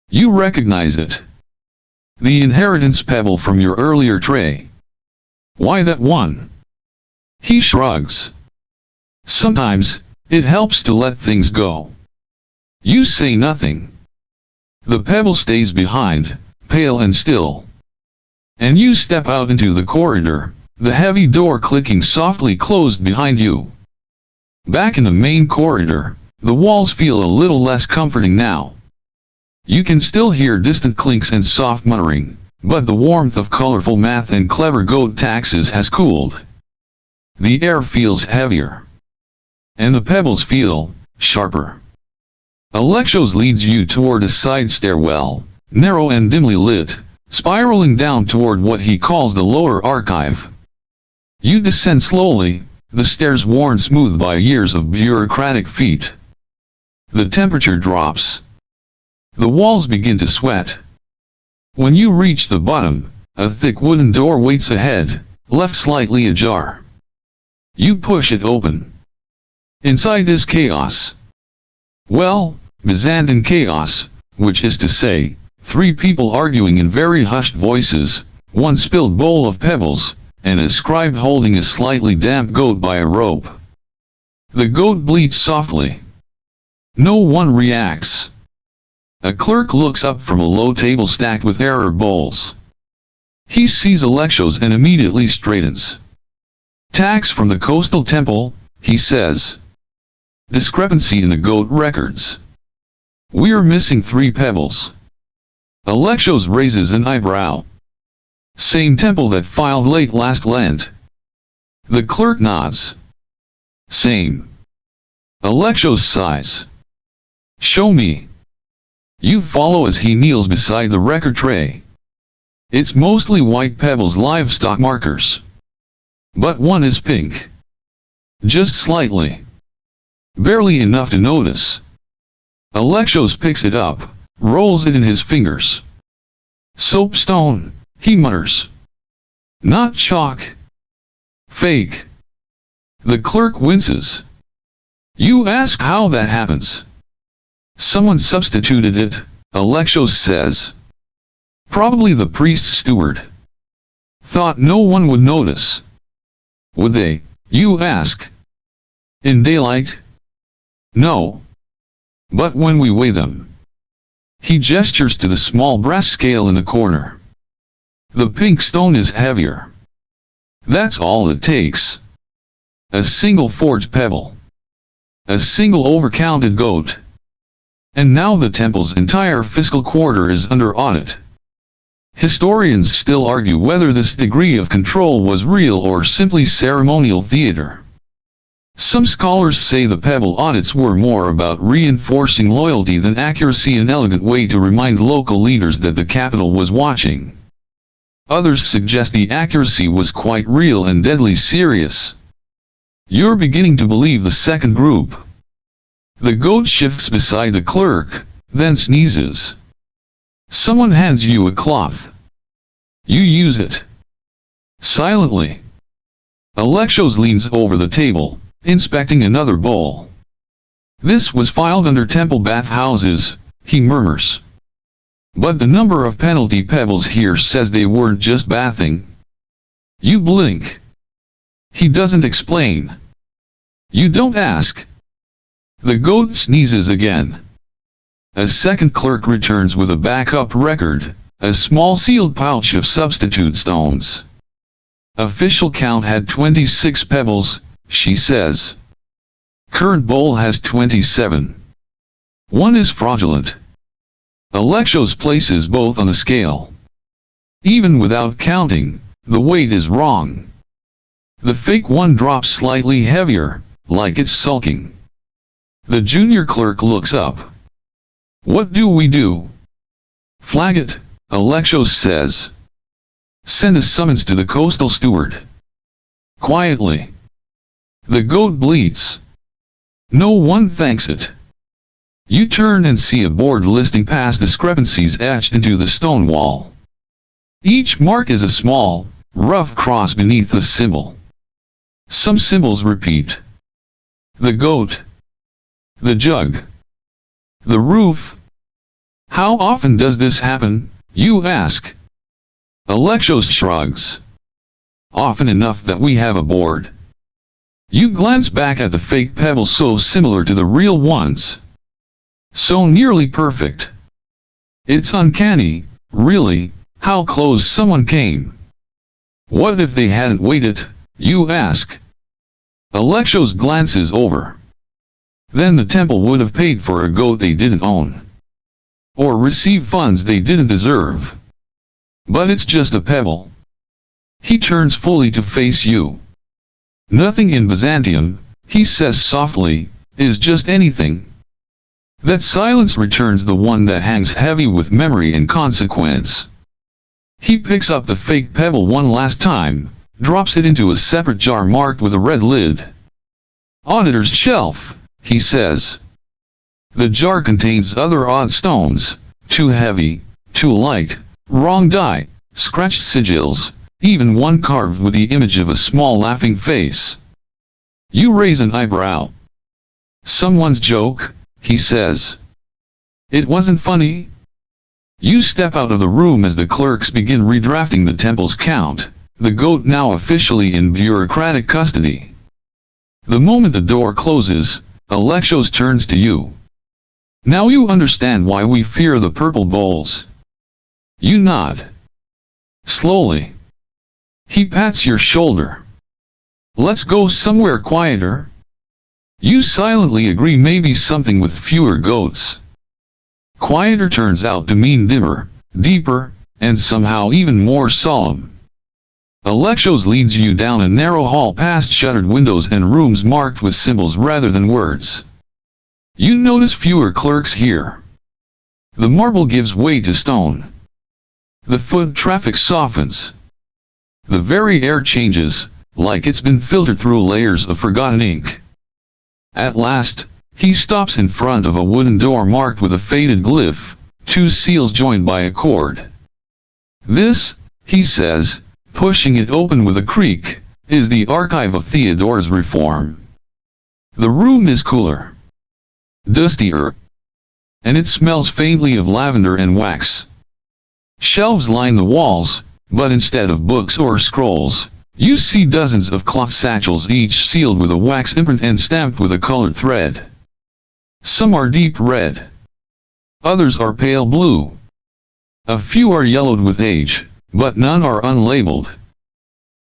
You recognize it. The inheritance pebble from your earlier tray. Why that one? He shrugs. Sometimes, it helps to let things go. You say nothing. The pebble stays behind, pale and still. And you step out into the corridor, the heavy door clicking softly closed behind you. Back in the main corridor, the walls feel a little less comforting now. You can still hear distant clinks and soft muttering, but the warmth of colorful math and clever goat taxes has cooled. The air feels heavier. And the pebbles feel sharper. Alexos leads you toward a side stairwell, narrow and dimly lit, spiraling down toward what he calls the lower archive. You descend slowly, the stairs worn smooth by years of bureaucratic feet. The temperature drops. The walls begin to sweat. When you reach the bottom, a thick wooden door waits ahead, left slightly ajar. You push it open. Inside is chaos. Well, Byzantine chaos, which is to say, 3 people arguing in very hushed voices, one spilled bowl of pebbles, and a scribe holding a slightly damp goat by a rope. The goat bleats softly. No one reacts. A clerk looks up from a low table stacked with error bowls. He sees Alexos and immediately straightens. Tax from the coastal temple, he says. Discrepancy in the goat records. We're missing 3 pebbles. Alexos raises an eyebrow. Same temple that filed late last Lent. The clerk nods. Same. Alexos sighs. Show me. You follow as he kneels beside the record tray. It's mostly white pebbles, livestock markers. But one is pink. Just slightly. Barely enough to notice. Alexos picks it up, rolls it in his fingers. Soapstone, he mutters. Not chalk. Fake. The clerk winces. You ask how that happens. Someone substituted it, Alexos says. Probably the priest's steward. Thought no one would notice. Would they, you ask? In daylight? No. But when we weigh them. He gestures to the small brass scale in the corner. The pink stone is heavier. That's all it takes. A single forged pebble. A single overcounted goat. And now the temple's entire fiscal quarter is under audit. Historians still argue whether this degree of control was real or simply ceremonial theater. Some scholars say the pebble audits were more about reinforcing loyalty than accuracy, an elegant way to remind local leaders that the capital was watching. Others suggest the accuracy was quite real and deadly serious. You're beginning to believe the second group. The goat shifts beside the clerk, then sneezes. Someone hands you a cloth. You use it. Silently. Alexos leans over the table, inspecting another bowl. This was filed under temple bathhouses, he murmurs. But the number of penalty pebbles here says they weren't just bathing. You blink. He doesn't explain. You don't ask. The goat sneezes again. A second clerk returns with a backup record, a small sealed pouch of substitute stones. Official count had 26 pebbles, she says. Current bowl has 27. One is fraudulent. Alexos places both on a scale. Even without counting, the weight is wrong. The fake one drops slightly heavier, like it's sulking. The junior clerk looks up. What do we do? Flag it, Alexos says. Send a summons to the coastal steward. Quietly. The goat bleats. No one thanks it. You turn and see a board listing past discrepancies etched into the stone wall. Each mark is a small, rough cross beneath the symbol. Some symbols repeat. The goat. The jug. The roof. How often does this happen, you ask? Alexos shrugs. Often enough that we have a board. You glance back at the fake pebbles so similar to the real ones. So nearly perfect. It's uncanny, really, how close someone came. What if they hadn't waited, you ask? Alexos glances over. Then the temple would have paid for a goat they didn't own. Or receive funds they didn't deserve. But it's just a pebble. He turns fully to face you. Nothing in Byzantium, he says softly, is just anything. That silence returns the one that hangs heavy with memory and consequence. He picks up the fake pebble one last time, drops it into a separate jar marked with a red lid. Auditor's shelf, he says. The jar contains other odd stones, too heavy, too light, wrong die, scratched sigils, even one carved with the image of a small laughing face. You raise an eyebrow. Someone's joke, he says. It wasn't funny. You step out of the room as the clerks begin redrafting the temple's count, the goat now officially in bureaucratic custody. The moment the door closes, Alexos turns to you. Now you understand why we fear the purple bowls. You nod. Slowly. He pats your shoulder. Let's go somewhere quieter. You silently agree, maybe something with fewer goats. Quieter turns out to mean dimmer, deeper, and somehow even more solemn. Alexos leads you down a narrow hall past shuttered windows and rooms marked with symbols rather than words. You notice fewer clerks here. The marble gives way to stone. The foot traffic softens. The very air changes, like it's been filtered through layers of forgotten ink. At last, he stops in front of a wooden door marked with a faded glyph, two seals joined by a cord. This, he says, pushing it open with a creak, is the archive of Theodore's reform. The room is cooler. Dustier. And it smells faintly of lavender and wax. Shelves line the walls, but instead of books or scrolls, you see dozens of cloth satchels, each sealed with a wax imprint and stamped with a colored thread. Some are deep red. Others are pale blue. A few are yellowed with age, but none are unlabeled.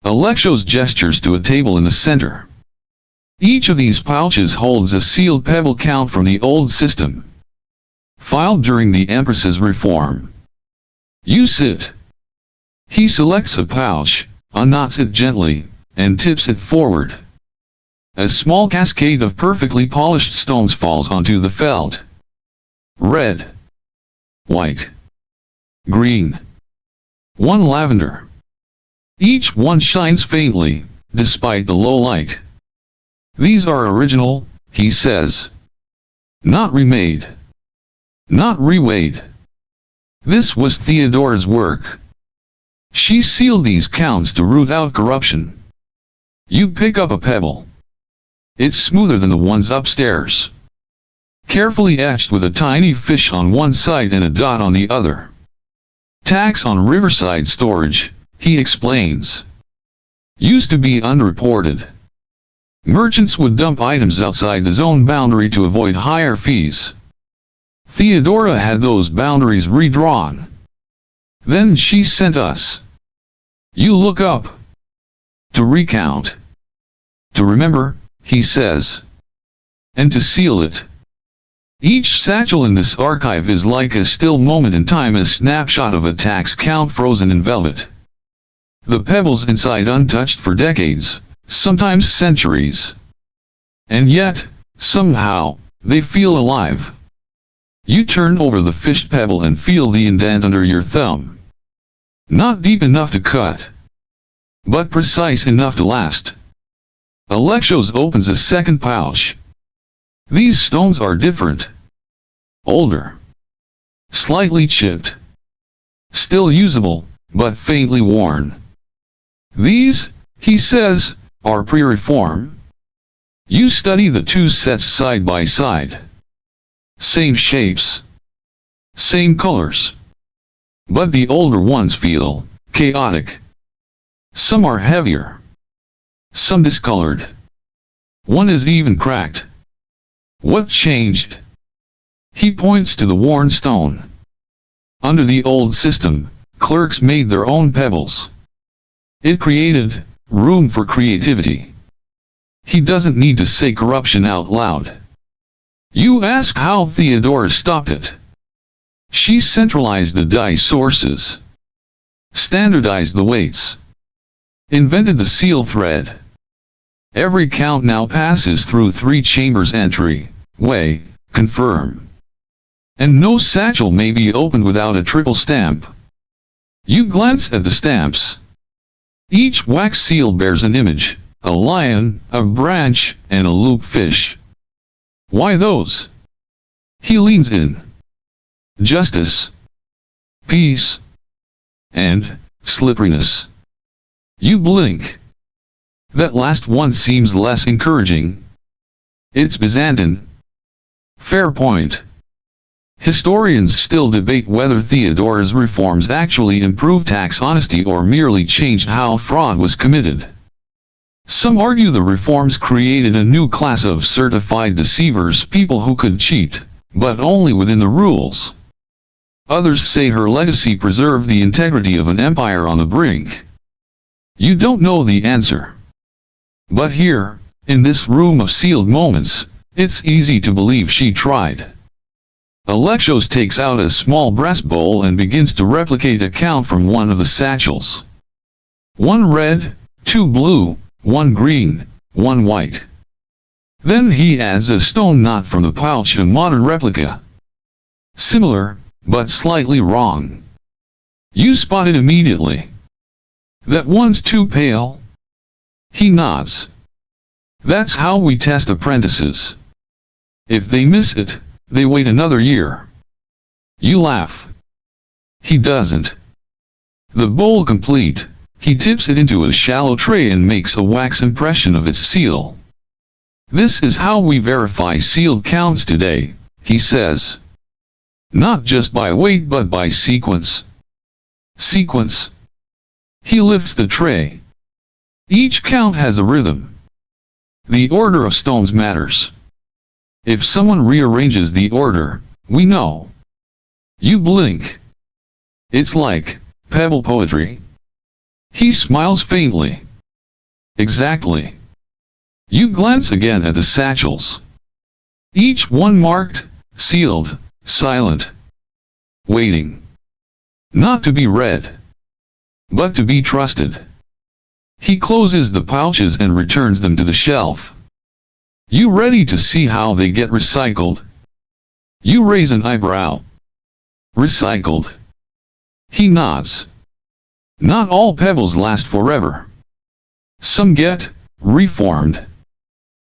Alexos gestures to a table in the center. Each of these pouches holds a sealed pebble count from the old system, filed during the Empress's reform. You sit. He selects a pouch, unknots it gently, and tips it forward. A small cascade of perfectly polished stones falls onto the felt. Red. White. Green. One lavender. Each one shines faintly, despite the low light. These are original, he says. Not remade. Not reweighed. This was Theodore's work. She sealed these counts to root out corruption. You pick up a pebble. It's smoother than the ones upstairs. Carefully etched with a tiny fish on one side and a dot on the other. Tax on riverside storage, he explains. Used to be unreported. Merchants would dump items outside the zone boundary to avoid higher fees. Theodora had those boundaries redrawn. Then she sent us. You look up. To recount. To remember, he says. And to seal it. Each satchel in this archive is like a still moment in time, a snapshot of a tax count frozen in velvet. The pebbles inside untouched for decades, sometimes centuries. And yet, somehow, they feel alive. You turn over the fished pebble and feel the indent under your thumb. Not deep enough to cut, but precise enough to last. Alexos opens a second pouch. These stones are different. Older. Slightly chipped. Still usable, but faintly worn. These, he says, are pre-reform. You study the two sets side by side. Same shapes. Same colors. But the older ones feel chaotic. Some are heavier. Some discolored. One is even cracked. What changed? He points to the worn stone. Under the old system, clerks made their own pebbles. It created room for creativity. He doesn't need to say corruption out loud. You ask how Theodora stopped it. She centralized the die sources, standardized the weights, invented the seal thread. Every count now passes through 3 chambers: entry, weigh, confirm. And no satchel may be opened without a triple stamp. You glance at the stamps. Each wax seal bears an image: a lion, a branch, and a loop fish. Why those? He leans in. Justice, peace, and slipperiness. You blink. That last one seems less encouraging. It's Byzantine. Fair point. Historians still debate whether Theodora's reforms actually improved tax honesty or merely changed how fraud was committed. Some argue the reforms created a new class of certified deceivers, people who could cheat, but only within the rules. Others say her legacy preserved the integrity of an empire on the brink. You don't know the answer. But here, in this room of sealed moments, it's easy to believe she tried. Alexos takes out a small brass bowl and begins to replicate a count from one of the satchels. 1 red, 2 blue, 1 green, 1 white. Then he adds a stone knot from the pouch, a modern replica. Similar, but slightly wrong. You spot it immediately. That one's too pale. He nods. That's how we test apprentices. If they miss it, they wait another year. You laugh. He doesn't. The bowl complete, he tips it into a shallow tray and makes a wax impression of its seal. This is how we verify sealed counts today, he says. Not just by weight but by sequence. Sequence. He lifts the tray. Each count has a rhythm. The order of stones matters. If someone rearranges the order, we know. You blink. It's like pebble poetry. He smiles faintly. Exactly. You glance again at the satchels. Each one marked, sealed, silent. Waiting. Not to be read, but to be trusted. He closes the pouches and returns them to the shelf. You ready to see how they get recycled? You raise an eyebrow. Recycled. He nods. Not all pebbles last forever. Some get reformed.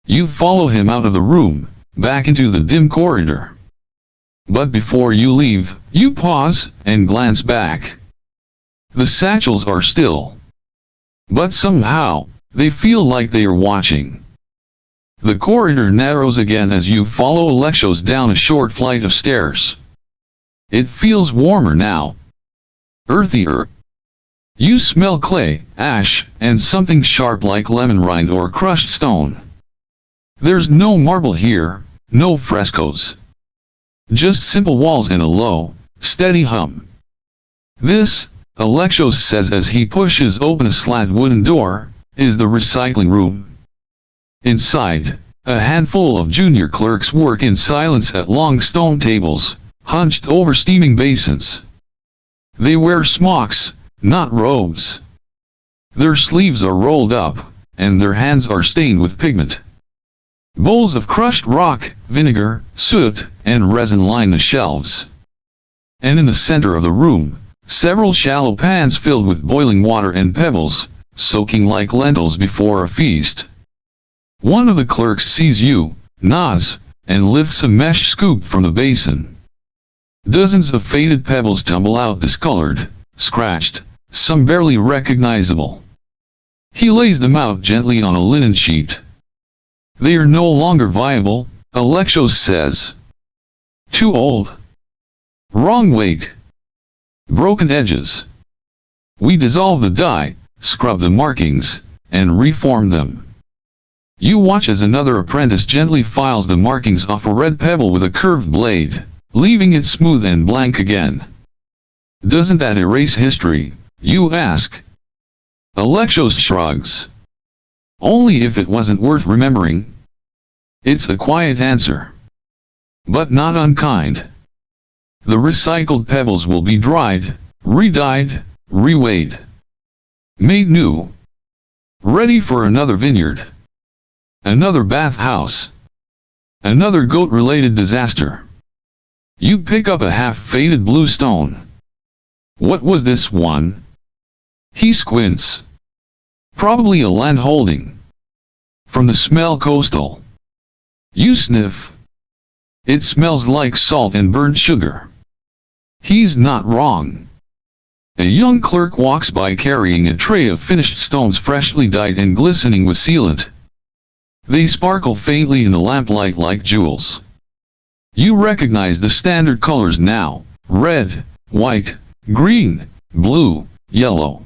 You follow him out of the room, back into the dim corridor. But before you leave, you pause and glance back. The satchels are still. But somehow, they feel like they are watching. The corridor narrows again as you follow Alexos down a short flight of stairs. It feels warmer now. Earthier. You smell clay, ash, and something sharp like lemon rind or crushed stone. There's no marble here, no frescoes. Just simple walls and a low, steady hum. This, Alexos says as he pushes open a slat wooden door, is the recycling room. Inside, a handful of junior clerks work in silence at long stone tables, hunched over steaming basins. They wear smocks, not robes. Their sleeves are rolled up, and their hands are stained with pigment. Bowls of crushed rock, vinegar, soot, and resin line the shelves. And in the center of the room, several shallow pans filled with boiling water and pebbles, soaking like lentils before a feast. One of the clerks sees you, nods, and lifts a mesh scoop from the basin. Dozens of faded pebbles tumble out discolored, scratched, some barely recognizable. He lays them out gently on a linen sheet. They are no longer viable, Alexos says. Too old. Wrong weight. Broken edges. We dissolve the dye, scrub the markings, and reform them. You watch as another apprentice gently files the markings off a red pebble with a curved blade, leaving it smooth and blank again. Doesn't that erase history, you ask? Alexos shrugs. Only if it wasn't worth remembering. It's a quiet answer. But not unkind. The recycled pebbles will be dried, re-dyed, reweighed. Made new. Ready for another vineyard. Another bathhouse. Another goat-related disaster. You pick up a half-faded blue stone. What was this one? He squints. Probably a land holding. From the smell coastal. You sniff. It smells like salt and burnt sugar. He's not wrong. A young clerk walks by carrying a tray of finished stones freshly dyed and glistening with sealant. They sparkle faintly in the lamplight like jewels. You recognize the standard colors now: red, white, green, blue, yellow.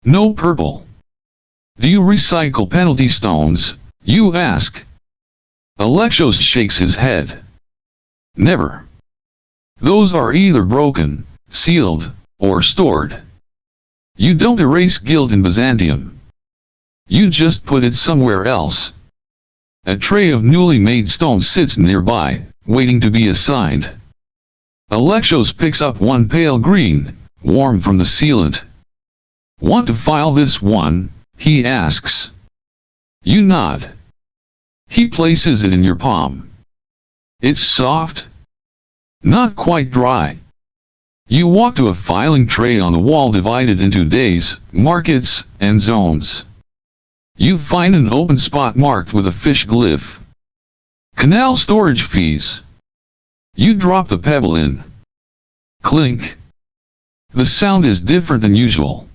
No purple. Do you recycle penalty stones? You ask. Alexos shakes his head. Never. Those are either broken, sealed, or stored. You don't erase guilt in Byzantium. You just put it somewhere else. A tray of newly made stones sits nearby, waiting to be assigned. Alexos picks up one pale green, warm from the sealant. Want to file this one? He asks. You nod. He places it in your palm. It's soft. Not quite dry. You walk to a filing tray on the wall divided into days, markets, and zones. You find an open spot marked with a fish glyph. Canal storage fees. You drop the pebble in. Clink. The sound is different than usual.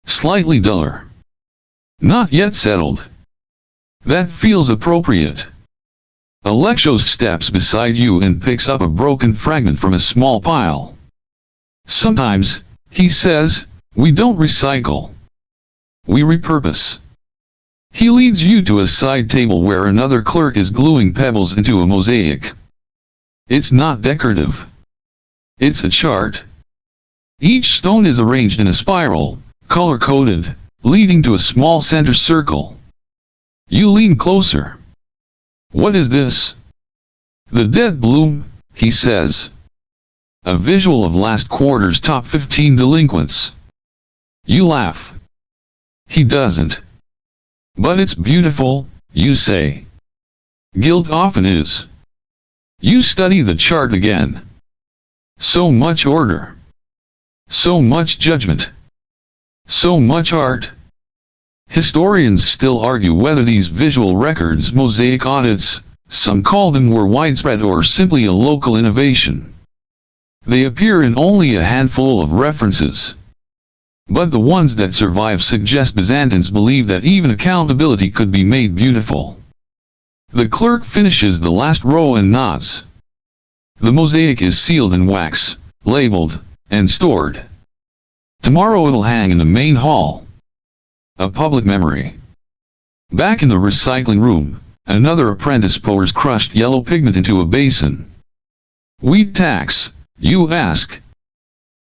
Slightly duller. Not yet settled. That feels appropriate. Alexos steps beside you and picks up a broken fragment from a small pile. Sometimes, he says, we don't recycle. We repurpose. He leads you to a side table where another clerk is gluing pebbles into a mosaic. It's not decorative. It's a chart. Each stone is arranged in a spiral, color-coded, leading to a small center circle. You lean closer. What is this? The dead bloom, he says. A visual of last quarter's top 15 delinquents. You laugh. He doesn't. But it's beautiful, you say. Guilt often is. You study the chart again. So much order. So much judgment. So much art. Historians still argue whether these visual records, mosaic audits, some call them, were widespread or simply a local innovation. They appear in only a handful of references. But the ones that survive suggest Byzantines believed that even accountability could be made beautiful. The clerk finishes the last row and nods. The mosaic is sealed in wax, labeled, and stored. Tomorrow it'll hang in the main hall. A public memory. Back in the recycling room, another apprentice pours crushed yellow pigment into a basin. Weed tax, you ask.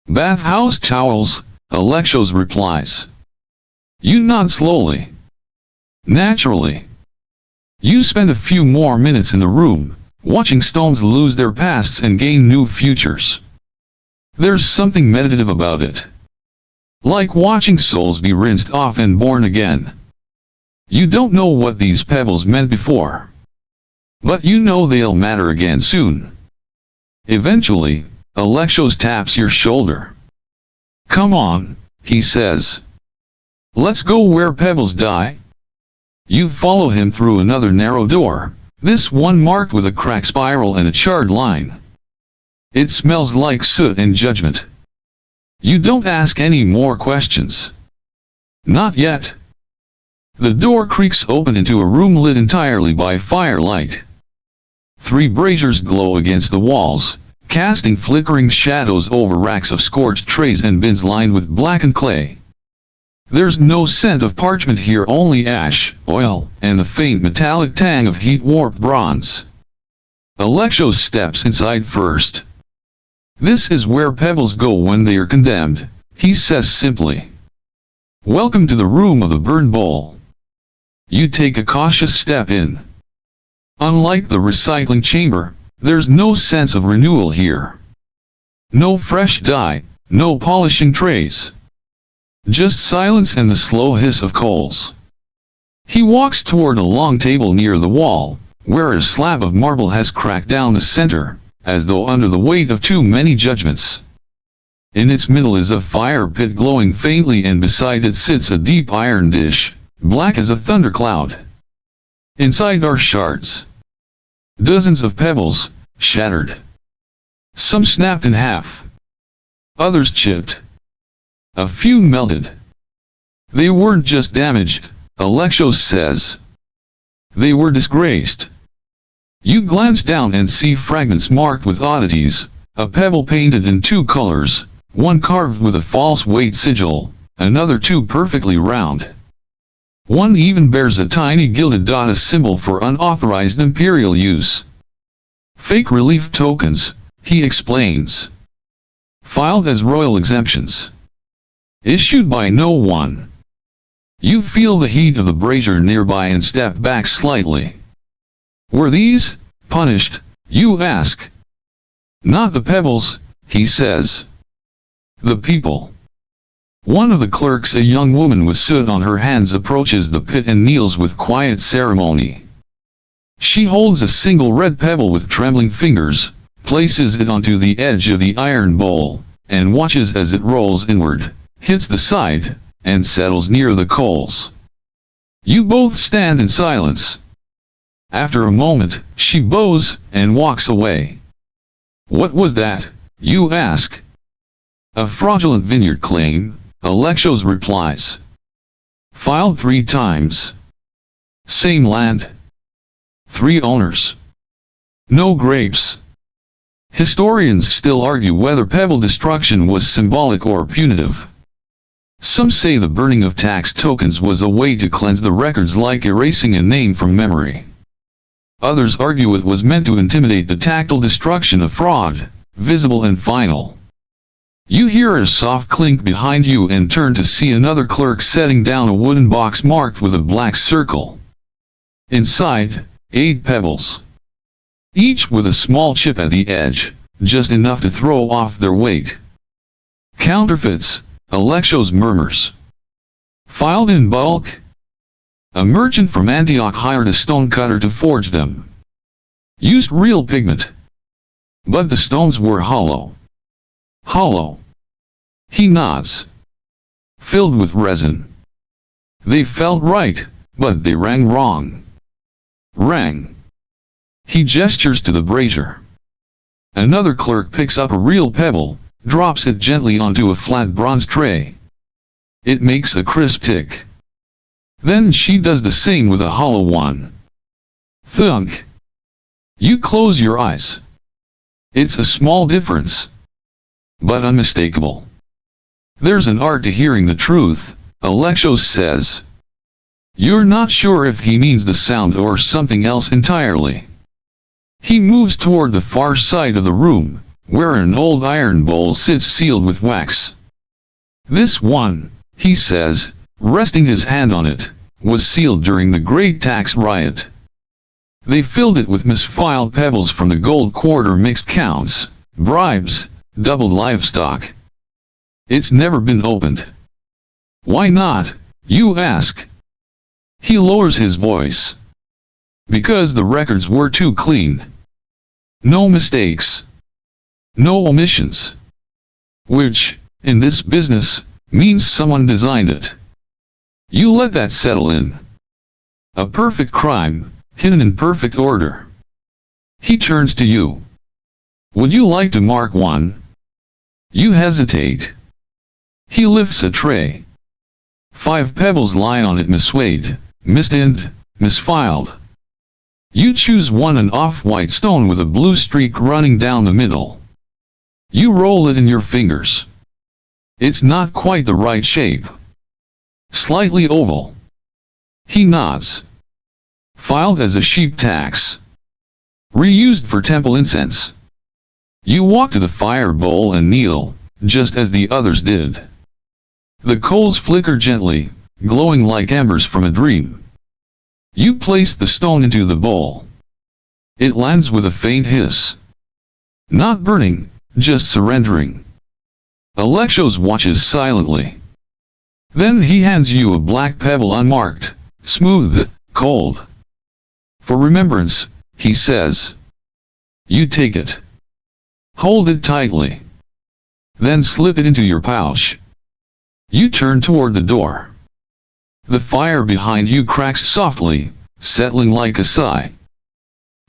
Bathhouse towels, Alexos replies. You nod slowly. Naturally. You spend a few more minutes in the room, watching stones lose their pasts and gain new futures. There's something meditative about it. Like watching souls be rinsed off and born again. You don't know what these pebbles meant before. But you know they'll matter again soon. Eventually, Alexos taps your shoulder. Come on, he says. Let's go where pebbles die. You follow him through another narrow door, this one marked with a cracked spiral and a charred line. It smells like soot and judgment. You don't ask any more questions. Not yet. The door creaks open into a room lit entirely by firelight. 3 braziers glow against the walls, casting flickering shadows over racks of scorched trays and bins lined with blackened clay. There's no scent of parchment here, only ash, oil, and the faint metallic tang of heat-warped bronze. Alexos steps inside first. "This is where pebbles go when they are condemned," he says simply. "Welcome to the room of the burned bowl." You take a cautious step in. Unlike the recycling chamber, there's no sense of renewal here. No fresh dye, no polishing trays. Just silence and the slow hiss of coals. He walks toward a long table near the wall, where a slab of marble has cracked down the center, as though under the weight of too many judgments. In its middle is a fire pit glowing faintly, and beside it sits a deep iron dish, black as a thundercloud. Inside are shards. Dozens of pebbles, shattered. Some snapped in half. Others chipped. A few melted. They weren't just damaged, Alexos says. They were disgraced. You glance down and see fragments marked with oddities, a pebble painted in 2 colors, one carved with a false weight sigil, another 2 perfectly round. One even bears a tiny gilded dot, a symbol for unauthorized imperial use. Fake relief tokens, he explains. Filed as royal exemptions. Issued by no one. You feel the heat of the brazier nearby and step back slightly. Were these punished, you ask? Not the pebbles, he says. The people. One of the clerks, a young woman with soot on her hands, approaches the pit and kneels with quiet ceremony. She holds a single red pebble with trembling fingers, places it onto the edge of the iron bowl, and watches as it rolls inward, hits the side, and settles near the coals. You both stand in silence. After a moment, she bows and walks away. What was that, you ask? A fraudulent vineyard claim, Alexos replies. Filed 3 times. Same land. 3 owners. No grapes. Historians still argue whether pebble destruction was symbolic or punitive. Some say the burning of tax tokens was a way to cleanse the records, like erasing a name from memory. Others argue it was meant to intimidate the tactile destruction of fraud, visible and final. You hear a soft clink behind you and turn to see another clerk setting down a wooden box marked with a black circle. Inside, 8 pebbles. Each with a small chip at the edge, just enough to throw off their weight. Counterfeits, Alexos murmurs. Filed in bulk? A merchant from Antioch hired a stonecutter to forge them. Used real pigment. But the stones were hollow. Hollow. He nods. Filled with resin. They felt right, but they rang wrong. Rang. He gestures to the brazier. Another clerk picks up a real pebble, drops it gently onto a flat bronze tray. It makes a crisp tick. Then she does the same with a hollow one. Thunk. You close your eyes. It's a small difference, but unmistakable. There's an art to hearing the truth, Alexos says. You're not sure if he means the sound or something else entirely. He moves toward the far side of the room, where an old iron bowl sits sealed with wax. This one, he says, resting his hand on it, was sealed during the Great Tax Riot. They filled it with misfiled pebbles from the gold quarter, mixed counts, bribes, doubled livestock. It's never been opened. Why not, you ask? He lowers his voice. Because the records were too clean. No mistakes. No omissions. Which, in this business, means someone designed it. You let that settle in. A perfect crime, hidden in perfect order. He turns to you. Would you like to mark one? You hesitate. He lifts a tray. 5 pebbles lie on it, misweighed, missed and misfiled. You choose an off-white stone with a blue streak running down the middle. You roll it in your fingers. It's not quite the right shape. Slightly oval. He nods. Filed as a sheep tax. Reused for temple incense. You walk to the fire bowl and kneel, just as the others did. The coals flicker gently, glowing like embers from a dream. You place the stone into the bowl. It lands with a faint hiss. Not burning, just surrendering. Alexos watches silently. Then he hands you a black pebble unmarked, smooth, cold. For remembrance, he says. You take it. Hold it tightly. Then slip it into your pouch. You turn toward the door. The fire behind you cracks softly, settling like a sigh.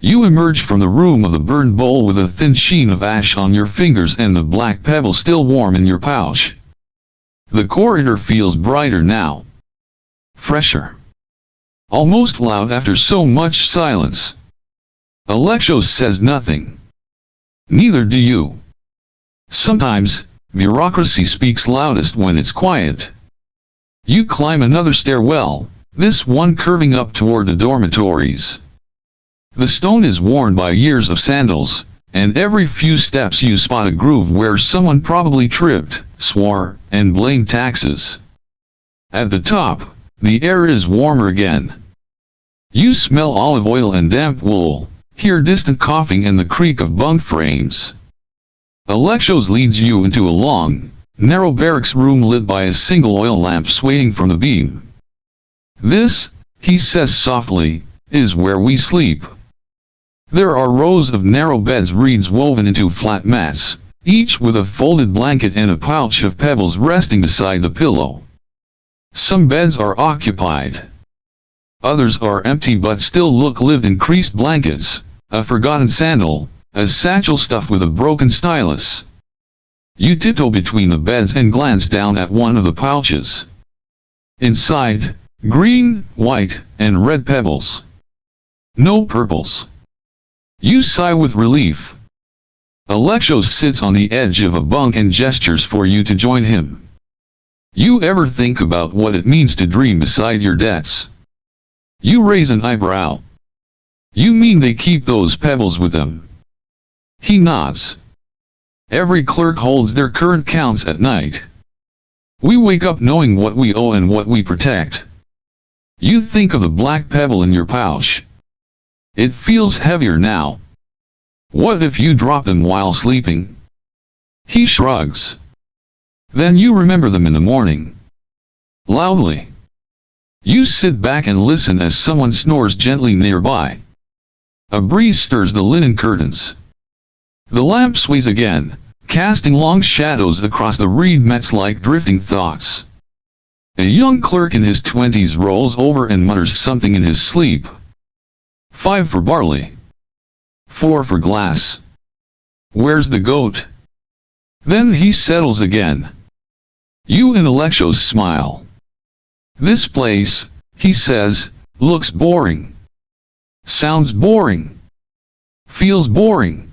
You emerge from the room of the burned bowl with a thin sheen of ash on your fingers and the black pebble still warm in your pouch. The corridor feels brighter now. Fresher. Almost loud after so much silence. Alexos says nothing. Neither do you. Sometimes, bureaucracy speaks loudest when it's quiet. You climb another stairwell, this one curving up toward the dormitories. The stone is worn by years of sandals, and every few steps you spot a groove where someone probably tripped, swore, and blamed taxes. At the top, the air is warmer again. You smell olive oil and damp wool, hear distant coughing and the creak of bunk frames. Alexos leads you into a long, narrow barracks room lit by a single oil lamp swaying from the beam. This, he says softly, is where we sleep. There are rows of narrow beds, reeds woven into flat mats, each with a folded blanket and a pouch of pebbles resting beside the pillow. Some beds are occupied. Others are empty but still look lived in. Creased blankets, a forgotten sandal, a satchel stuffed with a broken stylus. You tiptoe between the beds and glance down at one of the pouches. Inside, green, white, and red pebbles. No purples. You sigh with relief. Alexos sits on the edge of a bunk and gestures for you to join him. You ever think about what it means to dream beside your debts? You raise an eyebrow. You mean they keep those pebbles with them? He nods. Every clerk holds their current counts at night. We wake up knowing what we owe and what we protect. You think of the black pebble in your pouch. It feels heavier now. What if you drop them while sleeping? He shrugs. Then you remember them in the morning. Loudly. You sit back and listen as someone snores gently nearby. A breeze stirs the linen curtains. The lamp sways again, casting long shadows across the reed mats like drifting thoughts. A young clerk in his 20s rolls over and mutters something in his sleep. 5 for barley. 4 for glass. Where's the goat? Then he settles again. You and Alexos smile. This place, he says, looks boring. Sounds boring. Feels boring.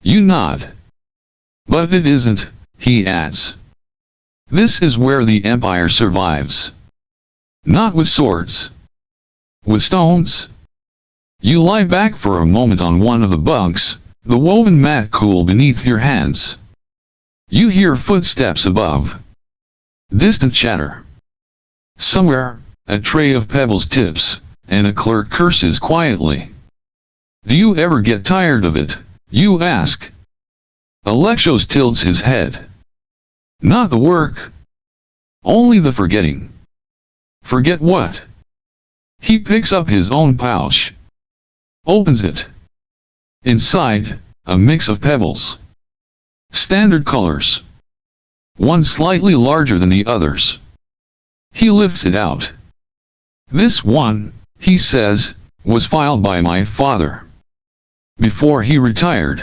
You nod. But it isn't, he adds. This is where the empire survives. Not with swords. With stones. You lie back for a moment on one of the bunks, the woven mat cool beneath your hands. You hear footsteps above. Distant chatter. Somewhere, a tray of pebbles tips, and a clerk curses quietly. Do you ever get tired of it? You ask. Alexos tilts his head. Not the work. Only the forgetting. Forget what? He picks up his own pouch. Opens it. Inside, a mix of pebbles. Standard colors. One slightly larger than the others. He lifts it out. This one, he says, was filed by my father. Before he retired.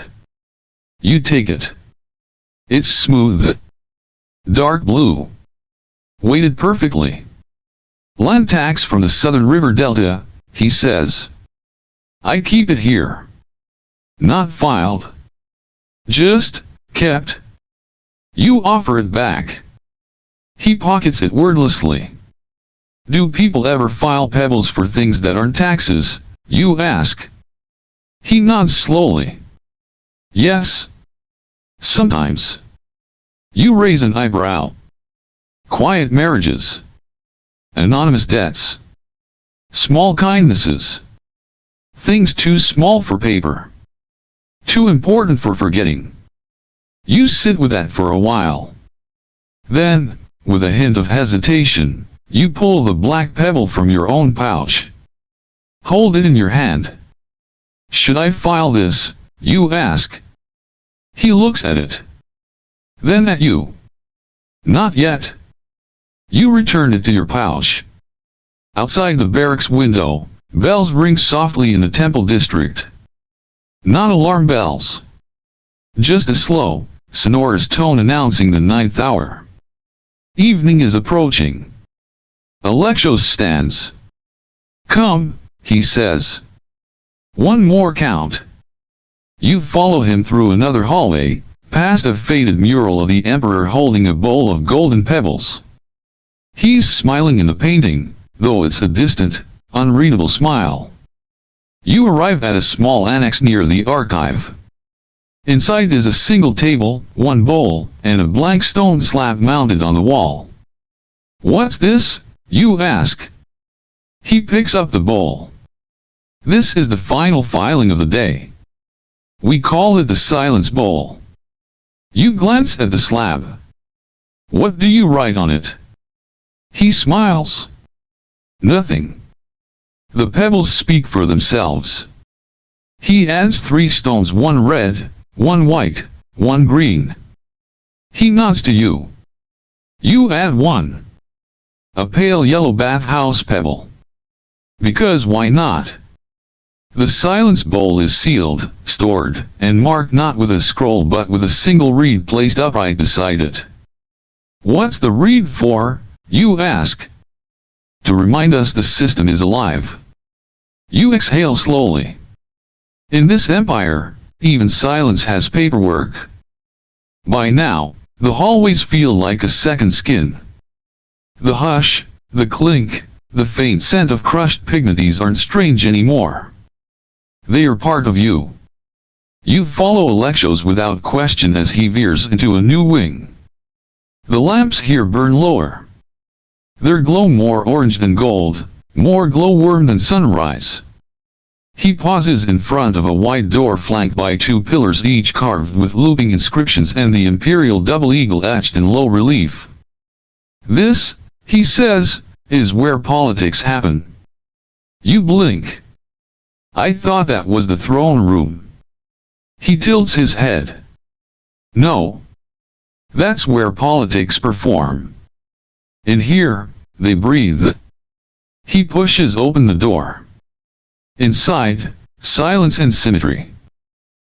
You take it. It's smooth. Dark blue. Weighted perfectly. Land tax from the southern river delta, he says. I keep it here. Not filed. Just kept. You offer it back. He pockets it wordlessly. Do people ever file pebbles for things that aren't taxes, you ask? He nods slowly. Yes. Sometimes. You raise an eyebrow. Quiet marriages. Anonymous debts. Small kindnesses. Things too small for paper. Too important for forgetting. You sit with that for a while. Then, with a hint of hesitation, you pull the black pebble from your own pouch. Hold it in your hand. Should I file this, you ask? He looks at it. Then at you. Not yet. You return it to your pouch. Outside the barracks window, bells ring softly in the temple district. Not alarm bells. Just a slow, sonorous tone announcing the 9th hour. Evening is approaching. Alexos stands. Come, he says. One more count. You follow him through another hallway, past a faded mural of the emperor holding a bowl of golden pebbles. He's smiling in the painting, though it's a distant, unreadable smile. You arrive at a small annex near the archive. Inside is a single table, one bowl, and a blank stone slab mounted on the wall. What's this, you ask? He picks up the bowl. This is the final filing of the day. We call it the silence bowl. You glance at the slab. What do you write on it? He smiles. Nothing. The pebbles speak for themselves. He adds 3 stones, one red, one white, one green. He nods to you. You add 1. A pale yellow bathhouse pebble. Because why not? The silence bowl is sealed, stored, and marked not with a scroll but with a single reed placed upright beside it. What's the reed for, you ask? To remind us the system is alive. You exhale slowly. In this empire, even silence has paperwork. By now, the hallways feel like a second skin. The hush, the clink, the faint scent of crushed pigments aren't strange anymore. They are part of you. You follow Alexos without question as he veers into a new wing. The lamps here burn lower. Their glow more orange than gold, more glowworm than sunrise. He pauses in front of a wide door flanked by 2 pillars each carved with looping inscriptions and the imperial double eagle etched in low relief. This, he says, is where politics happen. You blink. I thought that was the throne room. He tilts his head. No. That's where politics perform. In here, they breathe. He pushes open the door. Inside, silence and symmetry.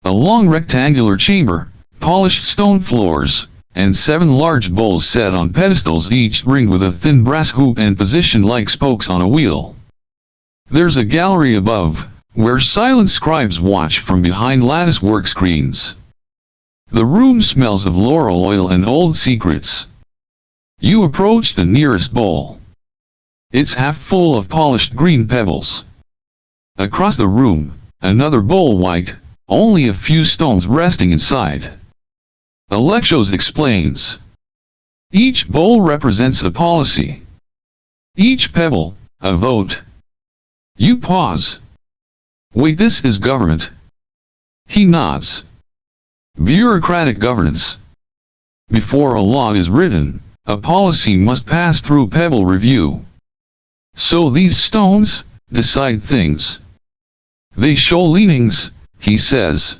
A long rectangular chamber, polished stone floors, and 7 large bowls set on pedestals each ringed with a thin brass hoop and positioned like spokes on a wheel. There's a gallery above, where silent scribes watch from behind lattice-work screens. The room smells of laurel oil and old secrets. You approach the nearest bowl. It's half full of polished green pebbles. Across the room, another bowl white, only a few stones resting inside. Alexos explains. Each bowl represents a policy. Each pebble, a vote. You pause. Wait, this is government. He nods. Bureaucratic governance. Before a law is written, a policy must pass through pebble review. So these stones decide things. They show leanings, he says.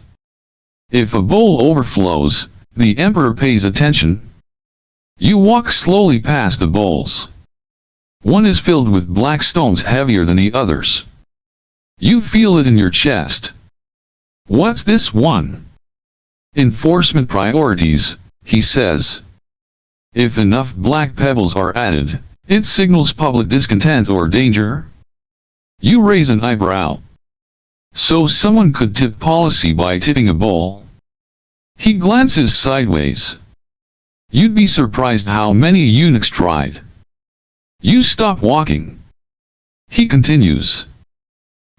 If a bowl overflows, the emperor pays attention. You walk slowly past the bowls. One is filled with black stones heavier than the others. You feel it in your chest. What's this one? Enforcement priorities, he says. If enough black pebbles are added, It signals public discontent or danger. You raise an eyebrow. So someone could tip policy by tipping a bowl? He glances sideways. You'd be surprised how many eunuchs tried. You stop walking. He continues.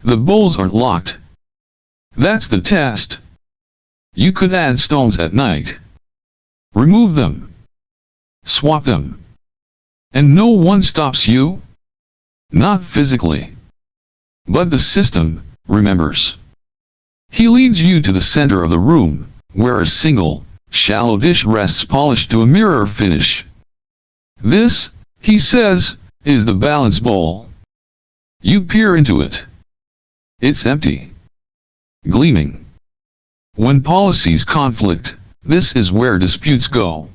The bowls aren't locked. That's the test. You could add stones at night. Remove them. Swap them. And no one stops you? Not physically. But the system remembers. He leads you to the center of the room, where a single, shallow dish rests polished to a mirror finish. This, he says, is the balance bowl. You peer into it. It's empty. Gleaming. When policies conflict, this is where disputes go.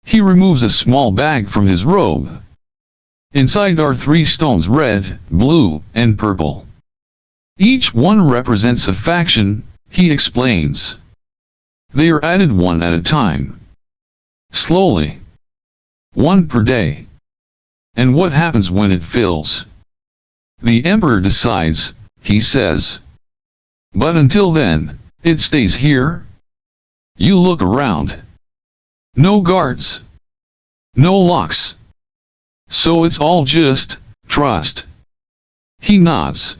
He removes a small bag from his robe. Inside are 3 stones: red, blue, and purple. Each one represents a faction, he explains. They are added one at a time. Slowly. 1 per day. And what happens when it fills? The emperor decides, he says. But until then, it stays here. You look around. No guards. No locks. So it's all just trust. He nods.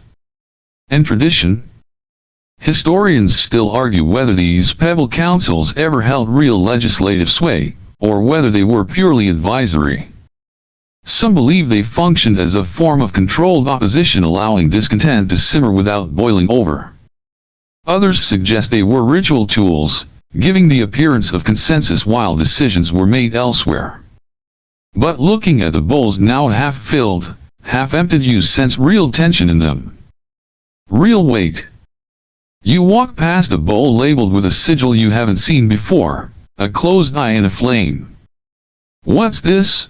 And tradition? Historians still argue whether these pebble councils ever held real legislative sway, or whether they were purely advisory. Some believe they functioned as a form of controlled opposition, allowing discontent to simmer without boiling over. Others suggest they were ritual tools, giving the appearance of consensus while decisions were made elsewhere. But looking at the bowls now half filled, half emptied, you sense real tension in them. Real weight. You walk past a bowl labeled with a sigil you haven't seen before, a closed eye and a flame. What's this?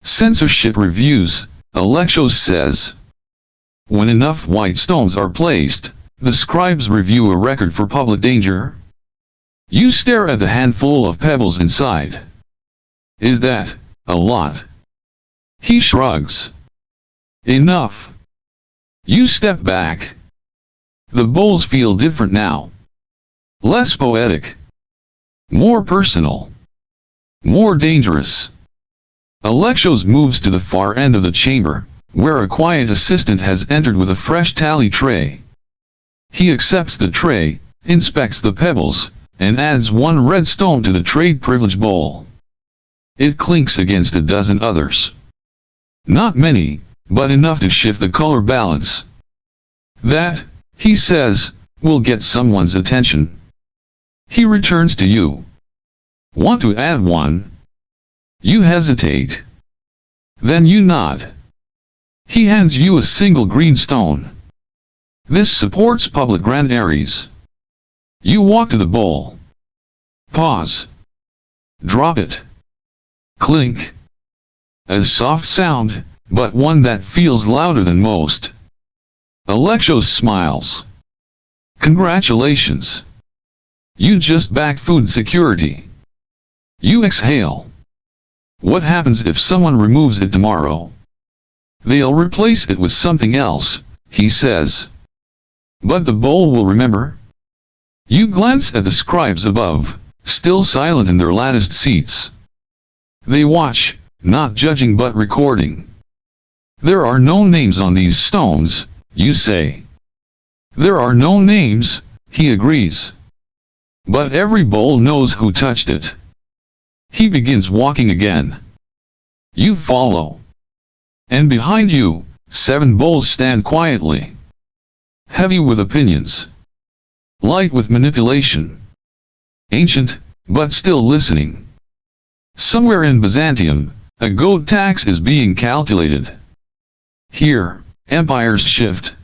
Censorship reviews, Alexos says. When enough white stones are placed, the scribes review a record for public danger. You stare at the handful of pebbles inside. Is that a lot? He shrugs. Enough. You step back. The bowls feel different now. Less poetic. More personal. More dangerous. Alexos moves to the far end of the chamber, where a quiet assistant has entered with a fresh tally tray. He accepts the tray, inspects the pebbles, and adds 1 red stone to the trade privilege bowl. It clinks against a dozen others. Not many, but enough to shift the color balance. That, he says, will get someone's attention. He returns to you. Want to add 1? You hesitate. Then you nod. He hands you a single green stone. This supports public granaries. You walk to the bowl. Pause. Drop it. Clink. A soft sound, but one that feels louder than most. Alexos smiles. Congratulations. You just backed food security. You exhale. What happens if someone removes it tomorrow? They'll replace it with something else, he says. But the bowl will remember. You glance at the scribes above, still silent in their latticed seats. They watch, not judging but recording. There are no names on these stones, you say. There are no names, he agrees. But every bowl knows who touched it. He begins walking again. You follow. And behind you, 7 bowls stand quietly. Heavy with opinions. Light with manipulation. Ancient, but still listening. Somewhere in Byzantium, a goat tax is being calculated. Here, empires shift.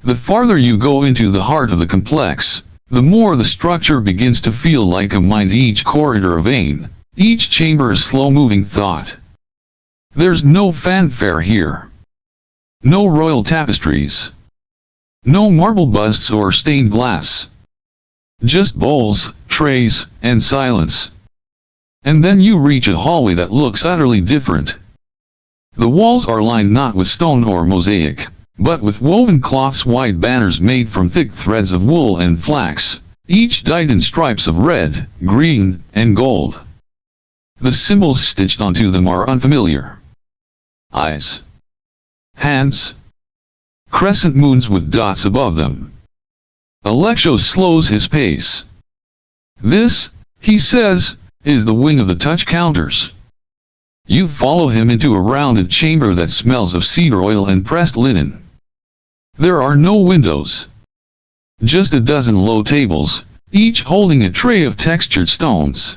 The farther you go into the heart of the complex, the more the structure begins to feel like a mind, each corridor a vein, each chamber a slow-moving thought. There's no fanfare here. No royal tapestries. No marble busts or stained glass. Just bowls, trays, and silence. And then you reach a hallway that looks utterly different. The walls are lined not with stone or mosaic, but with woven cloths, white banners made from thick threads of wool and flax, each dyed in stripes of red, green, and gold. The symbols stitched onto them are unfamiliar. Eyes, hands, crescent moons with dots above them. Alexos slows his pace. This, he says, is the wing of the touch counters. You follow him into a rounded chamber that smells of cedar oil and pressed linen. There are no windows. Just a dozen low tables, each holding a tray of textured stones.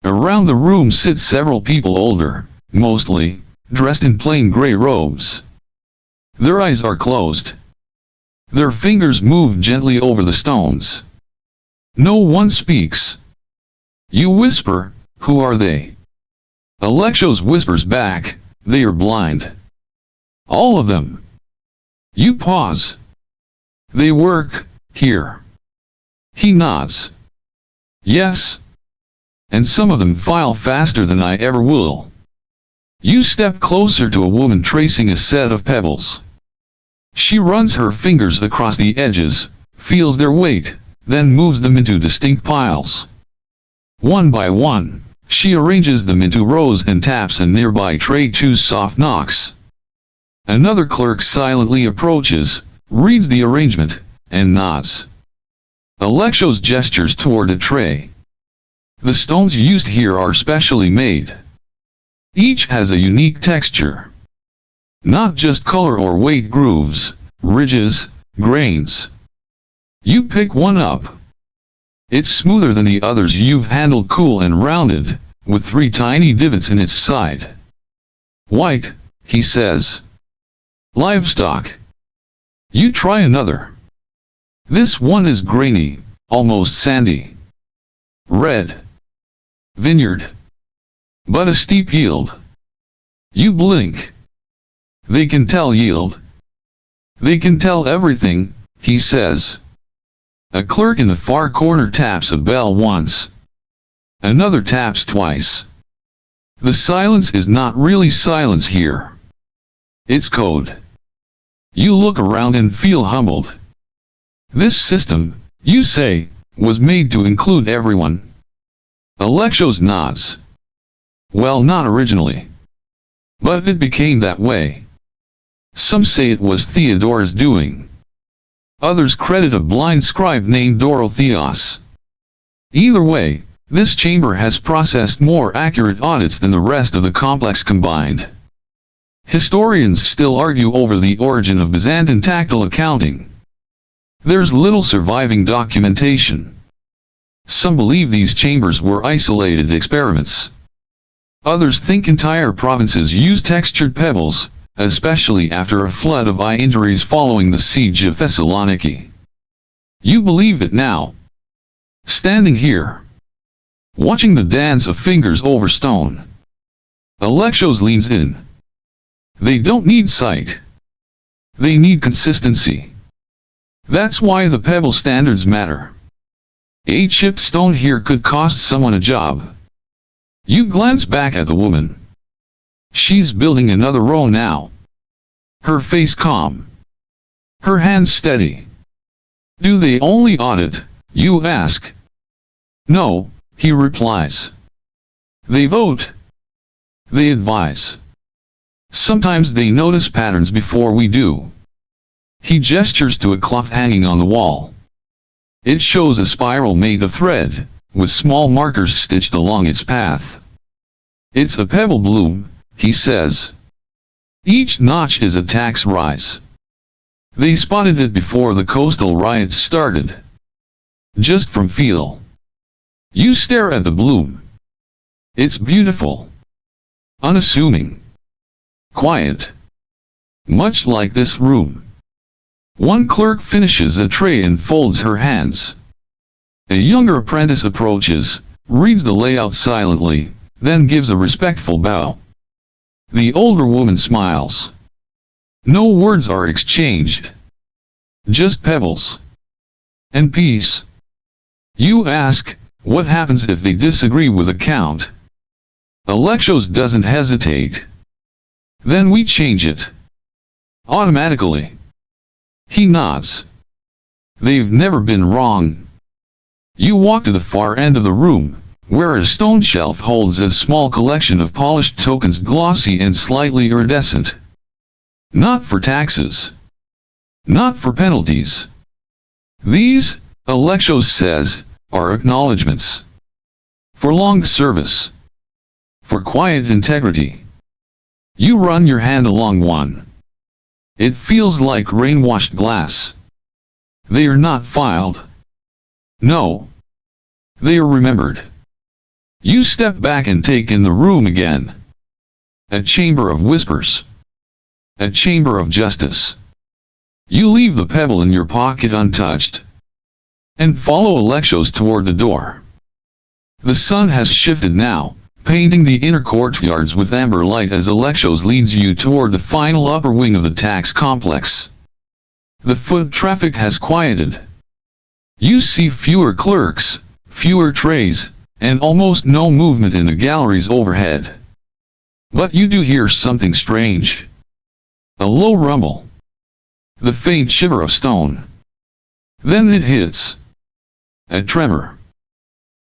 Around the room sit several people older, mostly, dressed in plain gray robes. Their eyes are closed. Their fingers move gently over the stones. No one speaks. You whisper, "Who are they?" Alexos whispers back, "They are blind. All of them." You pause. "They work here." He nods. "Yes. And some of them file faster than I ever will." You step closer to a woman tracing a set of pebbles. She runs her fingers across the edges, feels their weight, then moves them into distinct piles. One by one, she arranges them into rows and taps a nearby tray to soft knocks. Another clerk silently approaches, reads the arrangement, and nods. Alexos gestures toward a tray. The stones used here are specially made. Each has a unique texture. Not just color or weight, grooves, ridges, grains. You pick one up. It's smoother than the others you've handled, cool and rounded, with 3 tiny divots in its side. "White," he says. "Livestock." You try another. This one is grainy, almost sandy. "Red." "Vineyard." "But a steep yield." You blink. "They can tell yield." "They can tell everything," he says. A clerk in the far corner taps a bell once. Another taps twice. The silence is not really silence here. It's code. You look around and feel humbled. This system, you say, was made to include everyone. Alexos nods. Well, not originally. But it became that way. Some say it was Theodore's doing. Others credit a blind scribe named Dorotheos. Either way, this chamber has processed more accurate audits than the rest of the complex combined. Historians still argue over the origin of Byzantine tactile accounting. There's little surviving documentation. Some believe these chambers were isolated experiments. Others think entire provinces used textured pebbles, especially after a flood of eye injuries following the siege of Thessaloniki. You believe it now. Standing here, watching the dance of fingers over stone. Alexos leans in. They don't need sight. They need consistency. That's why the pebble standards matter. A chipped stone here could cost someone a job. You glance back at the woman. She's building another row now. Her face calm. Her hands steady. Do they only audit, you ask? No, he replies. They vote. They advise. Sometimes they notice patterns before we do. He gestures to a cloth hanging on the wall. It shows a spiral made of thread, with small markers stitched along its path. It's a pebble bloom, he says. Each notch is a tax rise. They spotted it before the coastal riots started. Just from feel. You stare at the bloom. It's beautiful. Unassuming. Quiet. Much like this room. One clerk finishes a tray and folds her hands. A younger apprentice approaches, reads the layout silently, then gives a respectful bow. The older woman smiles. No words are exchanged. Just pebbles. And peace. You ask, what happens if they disagree with a count? Alexos doesn't hesitate. Then we change it. Automatically. He nods. They've never been wrong. You walk to the far end of the room, where a stone shelf holds a small collection of polished tokens, glossy and slightly iridescent. Not for taxes. Not for penalties. These, Alexos says, are acknowledgments. For long service. For quiet integrity. You run your hand along one. It feels like rain-washed glass. They are not filed. No. They are remembered. You step back and take in the room again. A chamber of whispers. A chamber of justice. You leave the pebble in your pocket untouched. And follow Alexos toward the door. The sun has shifted now, painting the inner courtyards with amber light as Alexos leads you toward the final upper wing of the tax complex. The foot traffic has quieted. You see fewer clerks, fewer trays, and almost no movement in the galleries overhead. But you do hear something strange. A low rumble. The faint shiver of stone. Then it hits. A tremor.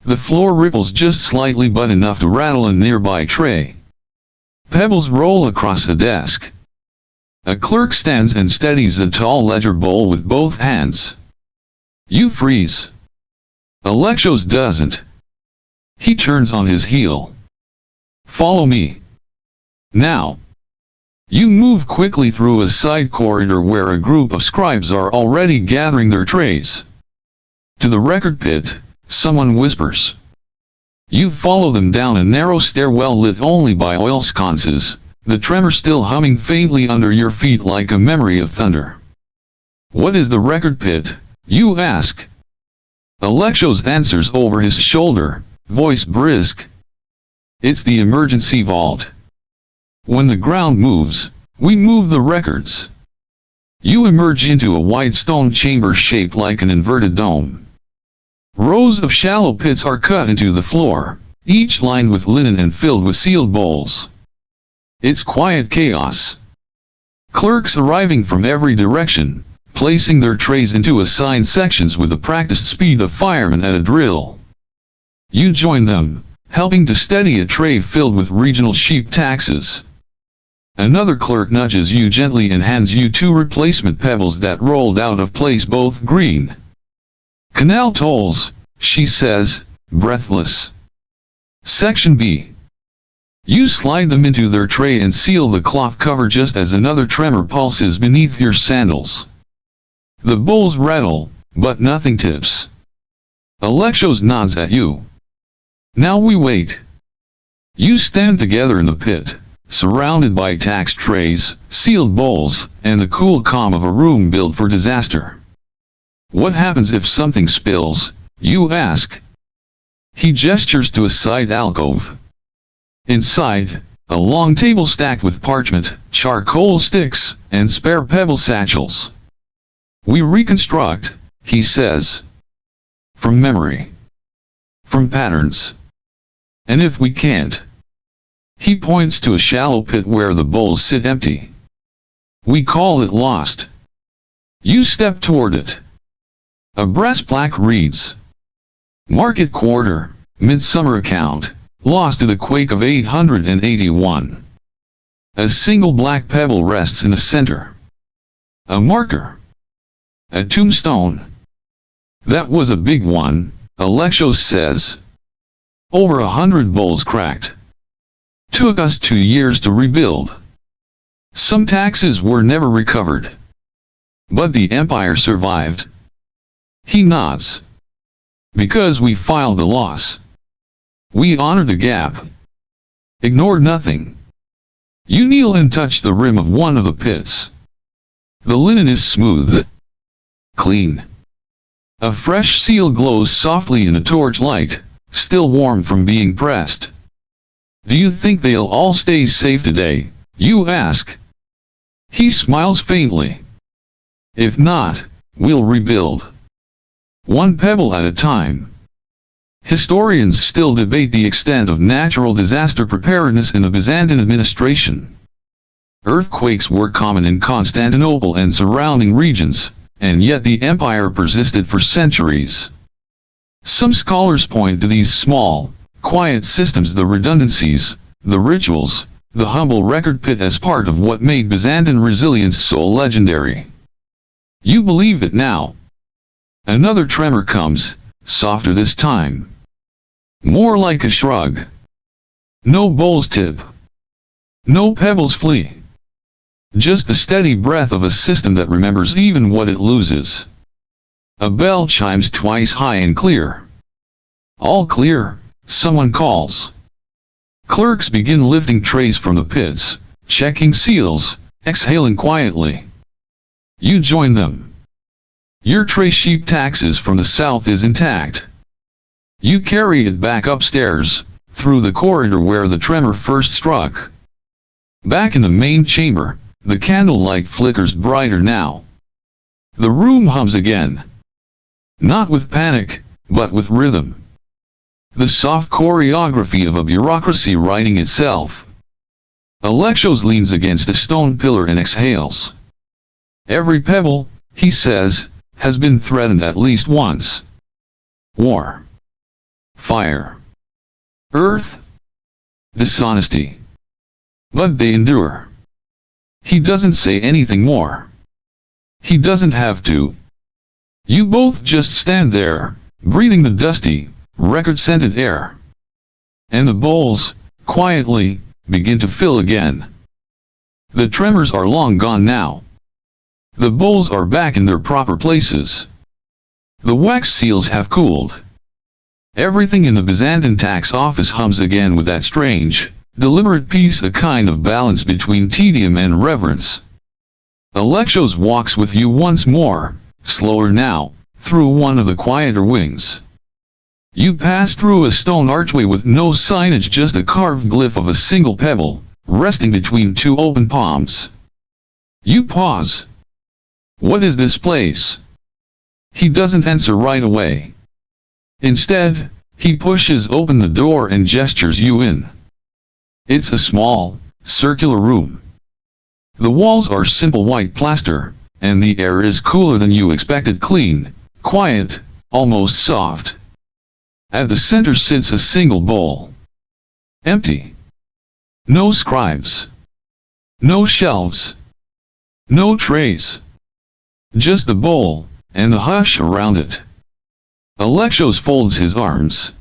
The floor ripples just slightly but enough to rattle a nearby tray. Pebbles roll across the desk. A clerk stands and steadies a tall ledger bowl with both hands. You freeze. Alexos doesn't. He turns on his heel. Follow me. Now. You move quickly through a side corridor where a group of scribes are already gathering their trays. To the record pit, someone whispers. You follow them down a narrow stairwell lit only by oil sconces, the tremor still humming faintly under your feet like a memory of thunder. What is the record pit? You ask. Alexos answers over his shoulder, voice brisk. It's the emergency vault. When the ground moves, we move the records. You emerge into a wide stone chamber shaped like an inverted dome. Rows of shallow pits are cut into the floor, each lined with linen and filled with sealed bowls. It's quiet chaos. Clerks arriving from every direction, placing their trays into assigned sections with the practiced speed of firemen at a drill. You join them, helping to steady a tray filled with regional sheep taxes. Another clerk nudges you gently and hands you 2 replacement pebbles that rolled out of place, both green. Canal tolls, she says, breathless. Section B. You slide them into their tray and seal the cloth cover just as another tremor pulses beneath your sandals. The bowls rattle, but nothing tips. Alexos nods at you. Now we wait. You stand together in the pit, surrounded by tax trays, sealed bowls, and the cool calm of a room built for disaster. What happens if something spills? You ask. He gestures to a side alcove. Inside, a long table stacked with parchment, charcoal sticks, and spare pebble satchels. We reconstruct, he says. From memory. From patterns. And if we can't? He points to a shallow pit where the bowls sit empty. We call it lost. You step toward it. A brass plaque reads, Market Quarter, Midsummer Account, lost to the quake of 881. A single black pebble rests in the center. A marker. A tombstone. That was a big one, Alexos says. Over 100 bowls cracked. Took us 2 years to rebuild. Some taxes were never recovered. But the empire survived. He nods. Because we filed the loss. We honored the gap. Ignored nothing. You kneel and touch the rim of one of the pits. The linen is smooth. Clean. A fresh seal glows softly in the torchlight, still warm from being pressed. Do you think they'll all stay safe today? You ask. He smiles faintly. If not, we'll rebuild. One pebble at a time. Historians still debate the extent of natural disaster preparedness in the Byzantine administration. Earthquakes were common in Constantinople and surrounding regions, and yet the empire persisted for centuries. Some scholars point to these small, quiet systems, the redundancies, the rituals, the humble record pit as part of what made Byzantine resilience so legendary. You believe it now. Another tremor comes, softer this time. More like a shrug. No bowls tip. No pebbles flee. Just the steady breath of a system that remembers even what it loses. A bell chimes twice high and clear. All clear, someone calls. Clerks begin lifting trays from the pits, checking seals, exhaling quietly. You join them. Your tray sheep taxes from the south is intact. You carry it back upstairs, through the corridor where the tremor first struck. Back in the main chamber, the candlelight flickers brighter now. The room hums again. Not with panic, but with rhythm. The soft choreography of a bureaucracy writing itself. Alexos leans against a stone pillar and exhales. Every pebble, he says, has been threatened at least once. War. Fire. Earth. Dishonesty. But they endure. He doesn't say anything more. He doesn't have to. You both just stand there, breathing the dusty, record-scented air. And the bowls, quietly, begin to fill again. The tremors are long gone now. The bowls are back in their proper places. The wax seals have cooled. Everything in the Byzantine tax office hums again with that strange, deliberate peace, a kind of balance between tedium and reverence. Alexos walks with you once more, slower now, through one of the quieter wings. You pass through a stone archway with no signage, just a carved glyph of a single pebble, resting between two open palms. You pause. What is this place? He doesn't answer right away. Instead, he pushes open the door and gestures you in. It's a small, circular room. The walls are simple white plaster, and the air is cooler than you expected, clean, quiet, almost soft. At the center sits a single bowl. Empty. No scribes. No shelves. No trays. Just the bowl, and the hush around it. Alexos folds his arms.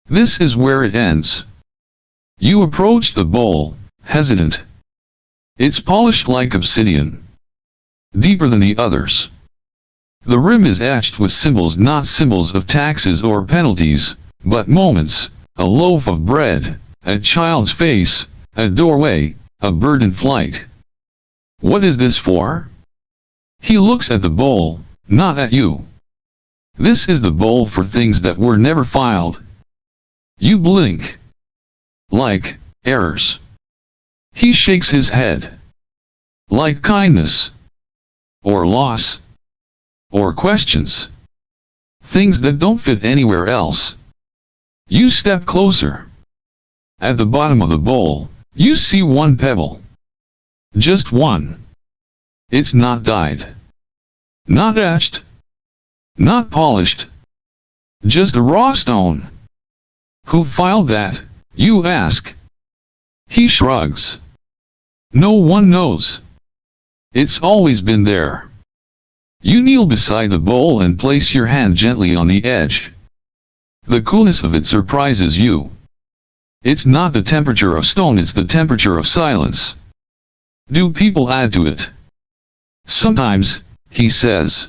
This is where it ends. You approach the bowl, hesitant. It's polished like obsidian. Deeper than the others. The rim is etched with symbols, not symbols of taxes or penalties, but moments, a loaf of bread, a child's face, a doorway, a bird in flight. What is this for? He looks at the bowl, not at you. This is the bowl for things that were never filed. You blink. Like errors. He shakes his head. Like kindness. Or loss. Or questions. Things that don't fit anywhere else. You step closer. At the bottom of the bowl, you see one pebble. Just one. It's not dyed. Not etched. Not polished. Just a raw stone. Who filed that, you ask? He shrugs. No one knows. It's always been there. You kneel beside the bowl and place your hand gently on the edge. The coolness of it surprises you. It's not the temperature of stone, it's the temperature of silence. Do people add to it? Sometimes, he says.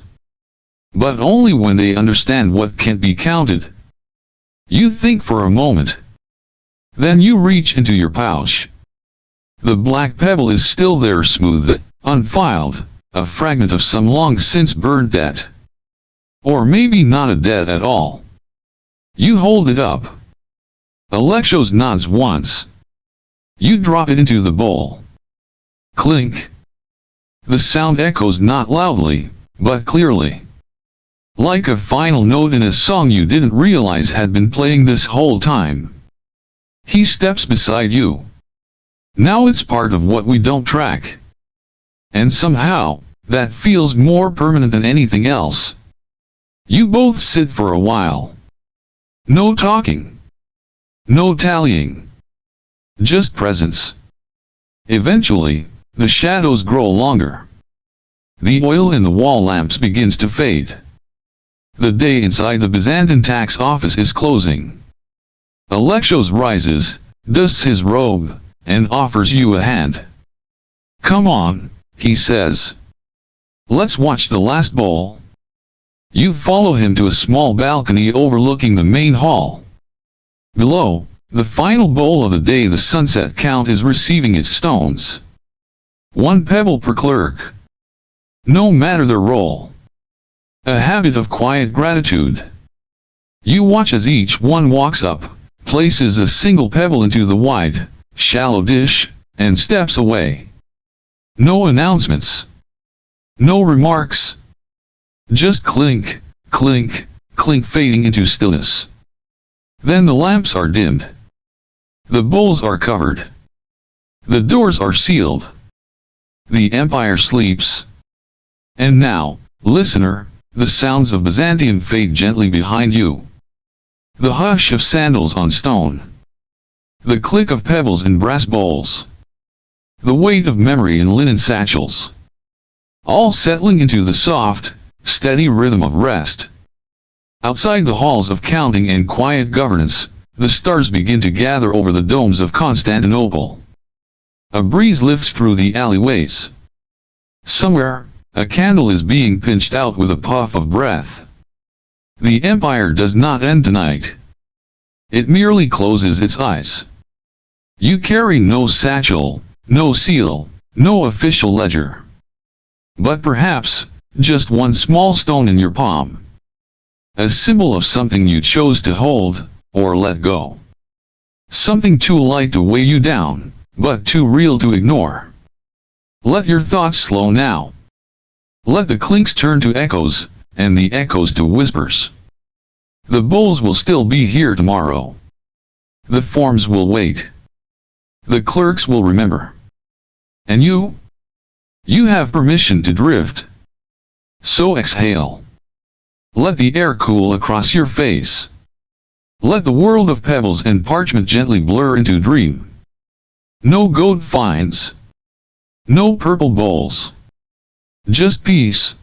But only when they understand what can't be counted. You think for a moment. Then you reach into your pouch. The black pebble is still there, smooth, unfiled, a fragment of some long-since burned debt. Or maybe not a debt at all. You hold it up. Alexos nods once. You drop it into the bowl. Clink. The sound echoes not loudly, but clearly. Like a final note in a song you didn't realize had been playing this whole time. He steps beside you. Now it's part of what we don't track. And somehow, that feels more permanent than anything else. You both sit for a while. No talking. No tallying. Just presence. Eventually, the shadows grow longer. The oil in the wall lamps begins to fade. The day inside the Byzantine tax office is closing. Alexos rises, dusts his robe, and offers you a hand. Come on, he says. Let's watch the last bowl. You follow him to a small balcony overlooking the main hall. Below, the final bowl of the day, the sunset count is receiving its stones. 1 pebble per clerk. No matter their role. A habit of quiet gratitude. You watch as each one walks up, places a single pebble into the wide, shallow dish, and steps away. No announcements. No remarks. Just clink, clink, clink, fading into stillness. Then the lamps are dimmed. The bowls are covered. The doors are sealed. The empire sleeps. And now, listener, the sounds of Byzantium fade gently behind you. The hush of sandals on stone. The click of pebbles in brass bowls. The weight of memory in linen satchels. All settling into the soft, steady rhythm of rest. Outside the halls of counting and quiet governance, the stars begin to gather over the domes of Constantinople. A breeze lifts through the alleyways. Somewhere, a candle is being pinched out with a puff of breath. The empire does not end tonight. It merely closes its eyes. You carry no satchel, no seal, no official ledger. But perhaps, just one small stone in your palm. A symbol of something you chose to hold, or let go. Something too light to weigh you down, but too real to ignore. Let your thoughts slow now. Let the clinks turn to echoes, and the echoes to whispers. The bowls will still be here tomorrow. The forms will wait. The clerks will remember. And you? You have permission to drift. So exhale. Let the air cool across your face. Let the world of pebbles and parchment gently blur into dream. No gold fines. No purple bowls. Just peace,